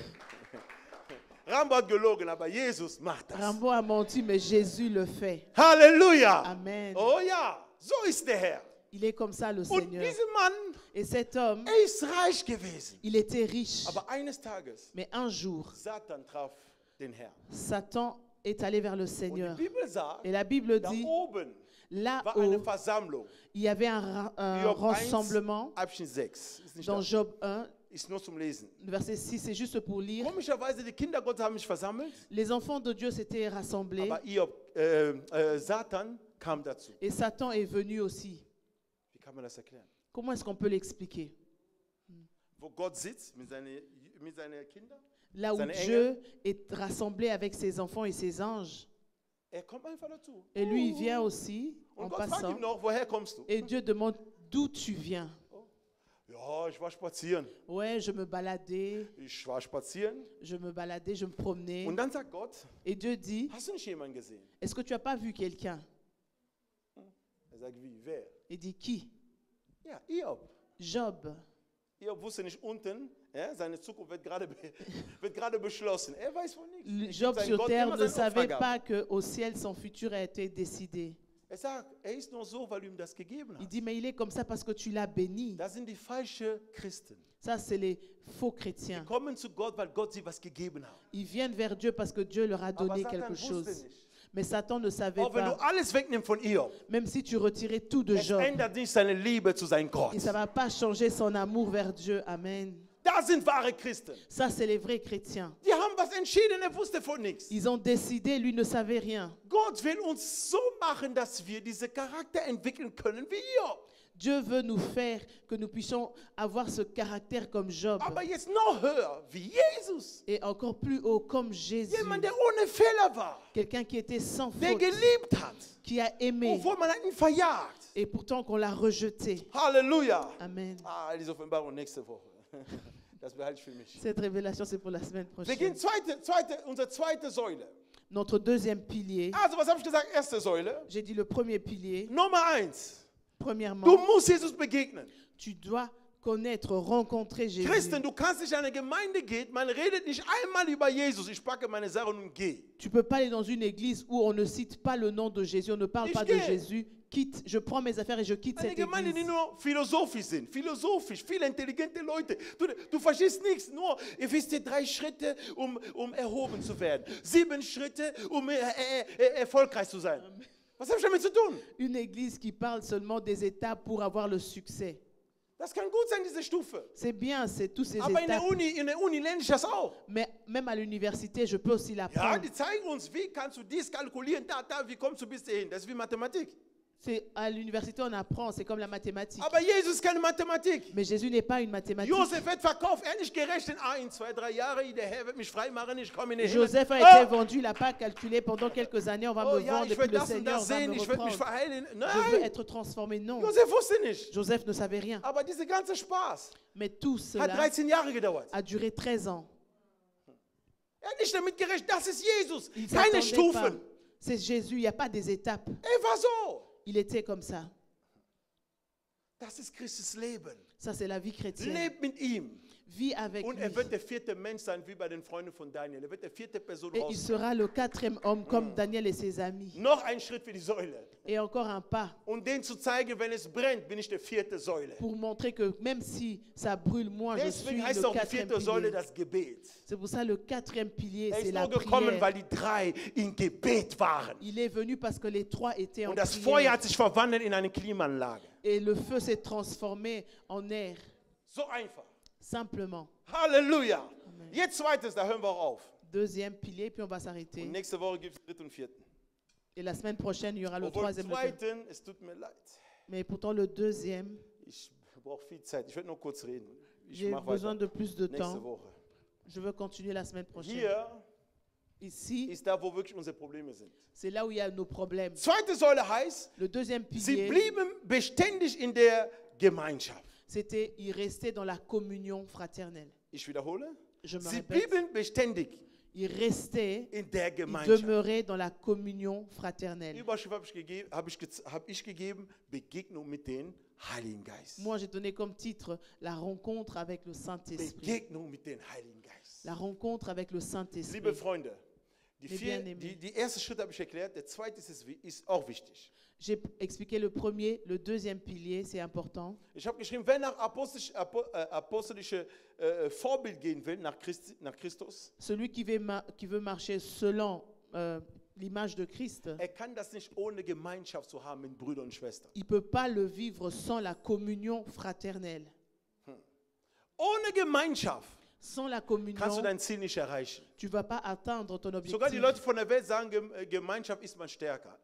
Rambo hat gelogen, aber Jesus macht das. Rambo a menti, mais Jésus le fait. Halleluja. Amen. Oh ja, so ist der Herr. Il est comme ça, le Und Seigneur. dieser Mann, Et cet homme, ist reich gewesen. il était riche. Aber eines Tages, Mais un jour, Satan traf den Herrn. Satan est allé vers le Und die Seigneur. Bibel sagt, Et la Bible da dit, oben war là-haut, eine Versammlung. il y avait un Job 1, rassemblement. Abschnitt 6. Ist nicht Dans da. Job 1, Ist nur zum Lesen. verset 6, c'est juste pour lire. Komischerweise, die Kinder Gottes haben sich versammelt, Les enfants de Dieu s'étaient rassemblés aber Satan kam dazu. et Satan est venu aussi. Wie kann man das erklären? Comment est-ce qu'on peut l'expliquer? Wo Gott sitzt mit seinen Kindern, Là où Seine Dieu est rassemblé avec ses enfants et ses anges. kommt einfach dazu. Et lui, il vient aussi en Und Gott fragt passant. ihn noch, woher kommst du? Et Dieu demande d'où tu viens. Ja, ich war spazieren. Ouais, je me baladais, Ich war spazieren. je me promenais. Und dann sagt Gott, Et Dieu dit, hast du nicht jemanden gesehen? est-ce que tu n'as pas vu quelqu'un? Sagt, wie, wer? Il dit, qui? Ja, Hiob. Job. Hiob wusste nicht unten, seine Zukunft wird gerade beschlossen. Er weiß von nichts. Er gibt Job seinem sur Gott terre immer ne seine savait Opfergabe. pas qu'au ciel, son futur a été décidé. Sagt, ist nur so, weil du ihm das gegeben Il hast. dit, mais il est comme ça parce que tu l'as béni. Das sind die falschen Christen. Ça, c'est les faux chrétiens. Die kommen zu Gott, weil Gott sie was gegeben hat. Ils viennent vers Dieu parce que Dieu leur a Aber donné Satan quelque wusste chose. nicht. Mais Satan ne savait Auch wenn du pas. alles wegnimmst von Hiob, Même si tu retirais tout de es Job, ändert nicht seine Liebe zu seinem Gott. et ça ne va pas changer son amour vers Dieu. Amen. Das sind wahre Christen. Ça, c'est les vrais chrétiens. Die haben was entschieden, er wusste von nichts. Ils ont décidé, lui ne savait rien. Gott will uns so machen, dass wir diese Charakter entwickeln können wie Hiob. Dieu veut nous faire que nous puissions avoir ce caractère comme Job. Aber jetzt noch höher, wie Jesus. Et encore plus haut comme Jésus. Jemand, der ohne Fehler war, Quelqu'un qui était sans der faute, geliebt hat, qui a aimé. obwohl man ihn verjagt. Et pourtant qu'on l'a rejeté. Halleluja. Amen. Diese Offenbarung nächste Woche. Das behalte ich für mich. Cette révélation, c'est pour la semaine Wir gehen prochaine. unsere zweite Säule. Notre deuxième pilier. Also, was habe ich gesagt? Erste Säule. J'ai dit le premier pilier. Nummer 1. Premièrement, Du musst Jesus begegnen. tu dois connaître, rencontrer Jésus. Christen, du kannst nicht in eine Gemeinde gehen, man redet nicht einmal über Jesus. Ich packe meine Sachen und gehe. Tu peux pas aller dans une église où on ne cite pas le nom de Jésus, on ne parle Ich pas de gehe. Jésus. Quitte, je prends mes affaires et je quitte Eine cette Gemeinde, die église. nur philosophisch sind. Philosophisch, viele intelligente Leute. Du verstehst nichts. Nur, ihr wisst ihr, 3 Schritte, um erhoben zu werden. 7 Schritte, um erfolgreich zu sein. Was habe ich damit zu tun? Une église qui parle seulement des étapes pour avoir le succès. Das kann gut sein, diese Stufe. C'est bien, c'est tous ces Aber in étapes. der Uni lerne ich das auch. Mais même à l'université, je peux aussi Ja, l'apprendre. die zeigen uns, wie kannst du dies kalkulieren, wie kommst du bis hierhin. Das ist wie Mathematik. À l'université, on apprend, c'est comme la mathématique. Aber Jesus ist keine Mathematik. Mais Jésus n'est pas une mathématique. Josef wird verkauft, er hat nicht gerechnet. 1, 2, 3 Jahre, der Herr wird mich freimachen, ich komme in den Himmel. Joseph a été vendu, il n'a pas calculé pendant quelques années, on va me Ja, vendre, et ich puis will le das und Seigneur das va sehen, me ich will mich reprendre. verheilen. Je veux Nein, être transformé. Non, Josef wusste nicht. Joseph ne savait rien. Aber dieser ganze Spaß Mais tout hat cela 13 Jahre gedauert. a duré 13 ans. Er hat nicht damit gerechnet, das ist Jesus. Il Keine s'attendait pas. Stufen. C'est Jésus, il n'y a pas des étapes. Er war so. Il était comme ça. Das ist Christus Leben. Ça, c'est la vie chrétienne. Lebt mit ihm. Vis avec Und lui. er wird der 4. Mensch sein, wie bei den Freunden von Daniel. Er wird der 4. Person Et il raus. sera le 4e homme comme Daniel et ses amis. Noch ein Schritt für die Säule. Et encore un pas Und denen zu zeigen, wenn es brennt, bin ich der 4. Säule. pour montrer que même si ça brûle, moi, je suis Deswegen heißt le auch die 4e 4. Säule pilier. das Gebet. C'est pour ça le 4e pilier, Er c'est ist la nur gekommen, prière. weil die 3 in Gebet waren. Il est venu parce que les 3 étaient en Und das prière. Feuer hat sich verwandelt in eine Klimaanlage. Et le feu s'est transformé en air, So einfach. simplement. Halleluja. Amen. Jetzt zweites, da hören wir auch auf. 2e pilier, puis on va s'arrêter. Und nächste Woche gibt es 3. und 4. Et la semaine prochaine, il y aura le Obwohl 3e. le 4e. es tut mir leid. Mais pourtant, le 2e, Ich brauche viel Zeit. Ich werde nur kurz reden. Ich j'ai mache besoin weiter de plus de nächste temps. Woche. Je veux continuer la semaine prochaine. Hier Ici, ist da, wo wirklich unsere Probleme sind. c'est là où il y a nos problèmes. Zweite Säule heißt, Le 2e sie pilier, blieben beständig in der Gemeinschaft. c'était y rester dans la communion fraternelle. Ich wiederhole. Je me Sie répète, blieben beständig y rester, in der y Gemeinschaft. demeurer dans la communion fraternelle. Überschrift habe ich gegeben, Begegnung mit dem Heiligen Geist. Moi, j'ai donné comme titre la rencontre avec le Saint-Esprit. Begegnung mit dem Heiligen Geist. La rencontre avec le Liebe Saint-Esprit. Freunde, die erste Schritt habe ich erklärt, der zweite ist auch wichtig. J'ai expliqué le premier, le 2e pilier, c'est important. Ich habe geschrieben, wer nach apostolische Vorbild gehen will, nach Christus, Celui qui veut marcher selon l'image de Christ, kann das nicht ohne Gemeinschaft zu haben mit Brüdern und Schwestern. il ne peut pas le vivre sans la communion fraternelle. Ohne Gemeinschaft Sans la kannst du communion, dein Ziel nicht erreichen. tu ne vas pas atteindre ton Sogar die objectif. Leute von der Welt sagen, Gemeinschaft ist man stärker.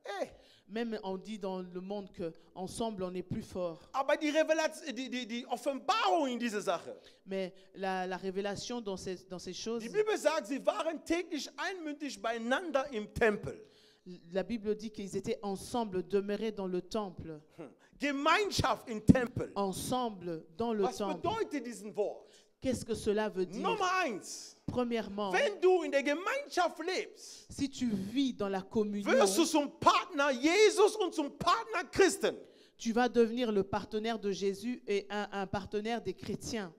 Même on dit dans le monde qu'ensemble on est plus fort. Aber die Offenbarung in dieser Sache, Mais la révélation dans ces choses, die Bibel sagt, sie waren täglich einmütig beieinander im Tempel. la Bible dit qu'ils étaient ensemble, demeurés dans le temple. Gemeinschaft im Tempel. Ensemble dans le Was temple. bedeutet diesen Wort? Qu'est-ce que cela veut dire? Nummer 1. Premièrement, Wenn du in der Gemeinschaft lebst, si tu vis dans la communion, wirst du zum Partner Jesus und zum Partner Christen. tu vas devenir le partenaire de Jésus et un partenaire des chrétiens.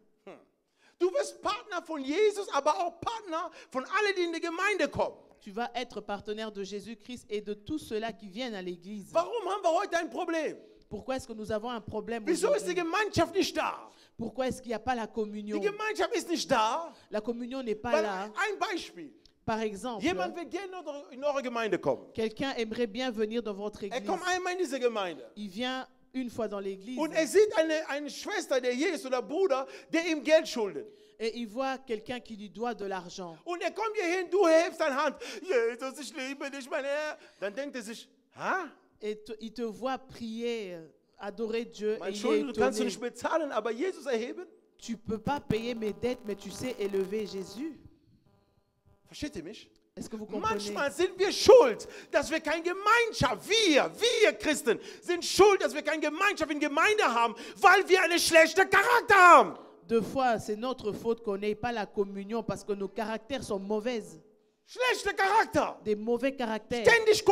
Du wirst Partner von Jesus, aber auch Partner von allen, die in die Gemeinde kommen. Tu vas être partenaire de Jésus-Christ et de tous ceux-là qui viennent à l'église. Warum haben wir heute ein Problem? Pourquoi est-ce que nous avons un problème Wieso ist die aujourd'hui? Gemeinschaft nicht da? Pourquoi est-ce qu'il n'y a pas la Die communion? Gemeinschaft ist nicht da, La communion n'est pas weil là. ein Beispiel. Par exemple, Jemand will gerne in eure Gemeinde kommen. quelqu'un aimerait bien venir dans votre Er église. kommt einmal in diese Gemeinde. Il vient une fois dans l'église Und er sieht eine Schwester, der hier ist, oder Bruder, der ihm Geld schuldet. et il voit quelqu'un qui lui doit de l'argent. Und er kommt hier hin, du hebst deine Hand. Jesus, ich liebe dich, mein Herr. Dann denkt er sich, Et il te voit prier, adorer Dieu et mein il est Schulden kannst du étonné. nicht bezahlen, aber Jesus erheben? Tu ne peux pas payer mes dettes, mais tu sais élever Jésus. Versteht ihr mich? Est-ce que vous comprenez? Manchmal sind wir schuld, dass wir keine Gemeinschaft, wir Christen, sind schuld, dass wir keine Gemeinschaft in Gemeinde haben, weil wir einen schlechten Charakter haben. Deux fois, c'est notre faute qu'on n'ait pas la communion parce que nos caractères sont mauvais. Schlechter Charakter. Des mauvais caractères. Ständig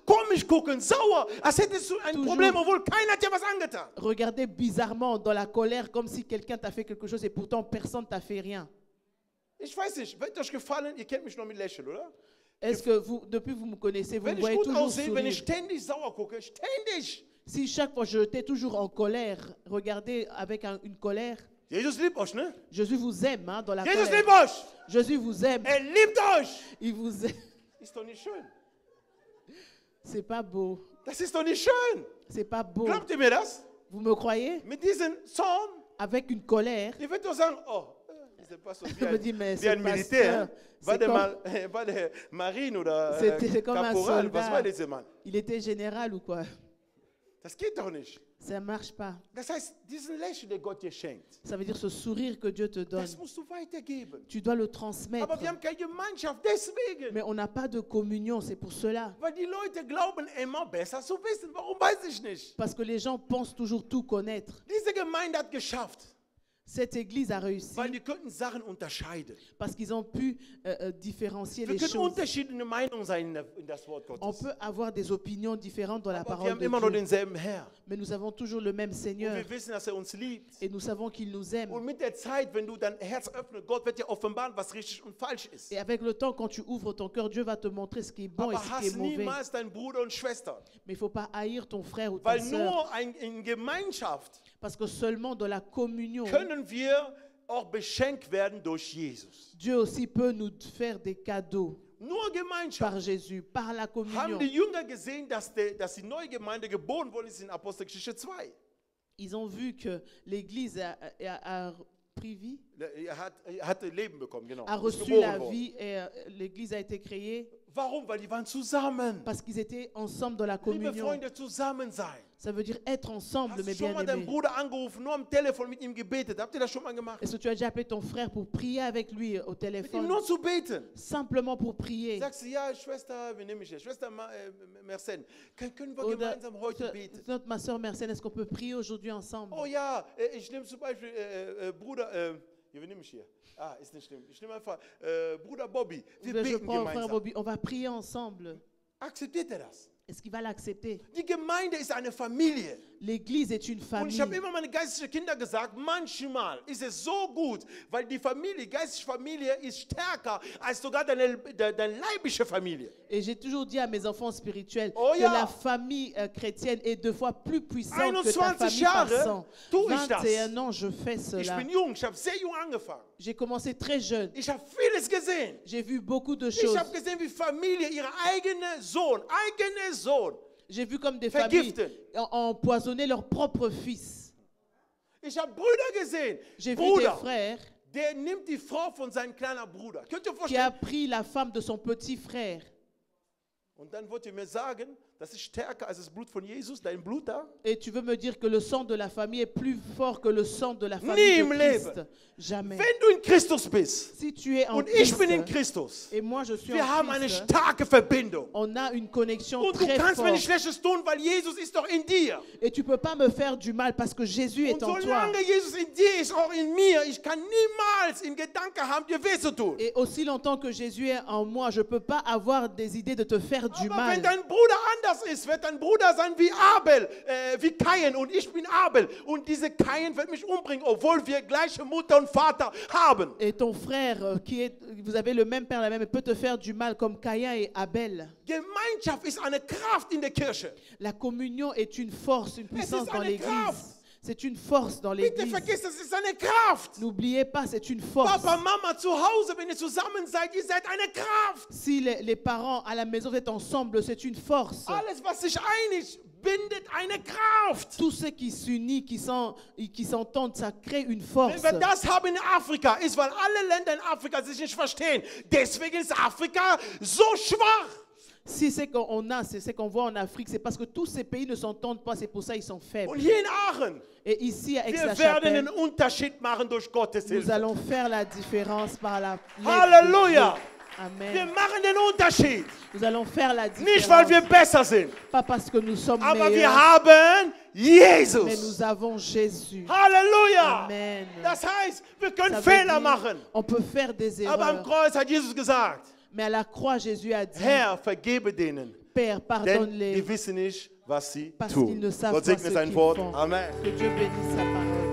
komisch gucken, sauer, als hättest du ein Toujours. Problem, obwohl keiner hat dir was angetan. Regarder bizarrement dans la colère comme si quelqu'un t'a fait quelque chose et pourtant personne t'a fait rien. Ich weiß nicht, wird euch gefallen, ihr kennt mich noch mit Lächeln, oder? Est-ce que vous, depuis que vous me connaissez, vous Wenn me ich voyez gut toujours aussehe, wenn ich sourire? ständig sauer gucke, ständig. Si chaque fois je j'étais toujours en colère, regardez avec une colère, Jesus liebt euch, ne? Jésus vous aime hein, dans la Jesus colère. liebt euch. Jésus vous aime. Liebt euch. Il vous aime. Ist doch nicht schön. C'est pas beau. Das ist doch nicht schön. C'est pas beau. Glaubt ihr mir das? Vous me croyez? Mit diesem Zorn, Avec une colère, ihr werdet doch sagen, dieser Pastor je me dis, mais wie ein ce Militär. pasteur, War der Marine oder c'est comme un Caporal? Was war soldat. dieser Mann? Il était général ou quoi? Das geht doch nicht. Ça ne marche pas. Das heißt, diesen Lächeln, der Gott dir schenkt, Ça veut dire ce sourire que Dieu te donne. das musst du weitergeben. Tu dois le transmettre. Aber wir haben keine Gemeinschaft, deswegen. Mais on n'a pas de communion, c'est pour cela. Weil die Leute glauben immer besser zu wissen. Warum, weiß ich nicht. Parce que les gens pensent toujours tout connaître. Diese Gemeinde hat geschafft, Cette église a réussi weil die könnten Sachen unterscheiden. parce qu'ils ont pu différencier Wir les können choses. unterschiedliche Meinungen sein in das Wort On Gottes. peut avoir des opinions différentes dans la Aber wir parole haben de immer noch Dieu. denselben Herr. Mais nous avons toujours le même Und Seigneur wir wissen, dass uns liebt. et nous savons qu'il nous aime. Und mit der Zeit, wenn du dein Herz öffnest, Gott wird dir offenbaren, was richtig und falsch ist. Et avec le temps, quand tu ouvres ton cœur, Dieu va te montrer ce qui est bon et Aber ce qui est hasse mauvais. niemals deinen Bruder und Schwester. Mais il ne faut pas haïr ton frère ou ta Weil sœur. nur in Gemeinschaft Parce que seulement dans la communion, können wir auch beschenkt werden durch Jesus. Dieu aussi peut nous faire des cadeaux Nur Gemeinschaft. par Jésus, par la Haben communion. die Jünger gesehen, dass die neue Gemeinde geboren worden ist in Apostelgeschichte 2. Ils ont vu que l'Église a pris vie, Er hat Leben bekommen, genau. a Ist reçu geboren la worden. vie et l'Église a été créée Warum? Weil die waren zusammen. parce qu'ils étaient ensemble dans la Liebe communion. Freunde, zusammen sein. Ça veut dire être ensemble, Hast du mes schon mal deinen bien-aimés. Bruder angerufen, nur am Telefon mit ihm gebetet? Habt ihr das schon mal gemacht? Est-ce que tu as déjà appelé ton frère pour prier avec lui au Mit ihm téléphone? nur zu beten. Simplement pour prier. Sagst du, ja, Schwester, wie nehme ich das? Schwester Mersen, können wir Oder, gemeinsam heute beten? ma soeur Mercène, est-ce qu'on peut prier aujourd'hui ensemble? Oh ja, ich nehme zum Beispiel Bruder, wie nehme ich hier? Ah, ist nicht schlimm. Ich nehme einfach Bruder Bobby. Wir Je beten prends frère gemeinsam. Bobby, on va prier ensemble. Akzeptiert er das? Est-ce qu'il va l'accepter? Die Gemeinde ist eine Familie. L'église est une Und ich famille. habe immer meine geistlichen Kinder gesagt, manchmal ist es so gut, weil die Familie, geistliche Familie ist stärker als sogar deine leibliche Familie. Et j'ai toujours dit à mes enfants spirituels Oh que ja. la famille chrétienne est 2 fois plus puissante que ta 21 famille par Jahre sang. tue ich das. 21 ans, je fais Ich cela. bin jung, ich habe sehr jung angefangen. J'ai commencé très jeune. Ich habe vieles gesehen. J'ai vu beaucoup de Ich choses. habe gesehen, wie Familie ihre eigene Sohn, J'ai vu comme des Vergiften. familles empoisonner leur propre fils. ich habe Brüder gesehen. J'ai vu des Bruder, frères der nimmt die Frau von seinem kleinen Bruder. Könnt ihr euch qui a vorstellen? pris la femme de son petit frère. Und dann wollt ihr mir sagen, das ist stärker als das Blut von Jesus, dein Blut da? Et tu veux me dire que le sang de la famille est plus fort que le sang de la Nie famille im de Leben. Christ? Jamais. Wenn du in Christus bist Si tu es en und ich Christ bin in Christus, et moi je suis wir en haben eine Christ, starke Verbindung. on a une connexion Und du très kannst mir nicht forte. Schlechtes tun, weil Jesus ist doch in dir. Et tu peux pas me faire du mal parce que Jésus Und est en toi. solange Jesus in dir ist, auch in mir, ich kann niemals in Gedanken haben, dir weh zu tun. Et aussi longtemps que Jésus est en moi, je peux pas avoir des idées de te faire du Aber wenn mal. dein Bruder anders ist, wird dein Bruder sein wie Abel, wie Kain und ich bin Abel. Und diese Kain wird mich umbringen, obwohl wir gleiche Mutter und Vater haben. Et ton frère, vous avez le même père, la même, peut te faire du mal comme Caïn et Abel. Gemeinschaft ist eine Kraft in der Kirche. La communion est une force, une puissance ist dans eine l'église. Kraft. C'est une force dans Bitte l'église. vergiss, es ist eine Kraft. N'oubliez pas, c'est une force. Papa, Mama, zu Hause, wenn ihr zusammen seid, ihr seid eine Kraft. Si les parents à la maison vous êtes ensemble, c'est une force. Alles, was sich einigt, bindet eine Kraft. Tous ceux qui s'unissent, qui s'entendent, ça crée une force. Wenn wir das haben in Afrika, ist, weil alle Länder in Afrika sich nicht verstehen. Deswegen ist Afrika so schwach. Si c'est qu'on a, c'est ce qu'on voit en Afrique, c'est parce que tous ces pays ne s'entendent pas, c'est pour ça qu'ils sont faibles. Und hier in Aachen, Et ici, à wir werden Aix-la-Chapelle, einen Unterschied machen durch Gottes nous Hilfe. allons faire la différence par la l'aide de Halleluja. Dieu. Wir Amen. machen den Unterschied. Nous allons faire la Nicht, weil différence. wir besser sind, Pas parce que nous sommes aber wir meilleurs, haben mais Jesus. nous avons Jésus. Halleluja. Amen. Das heißt, wir Ça können veut Fehler dire, machen. on peut faire des Aber am erreurs. Kreuz hat Jesus gesagt, Mais à la croix, Jésus a dit, Herr, vergebe denen, Père, denn die pardonne-les, wissen nicht, was sie parce qu'ils tun. ne savent Gott pas segne ce sein qu'ils Wort. font. Amen. Que Dieu bénisse sa parole.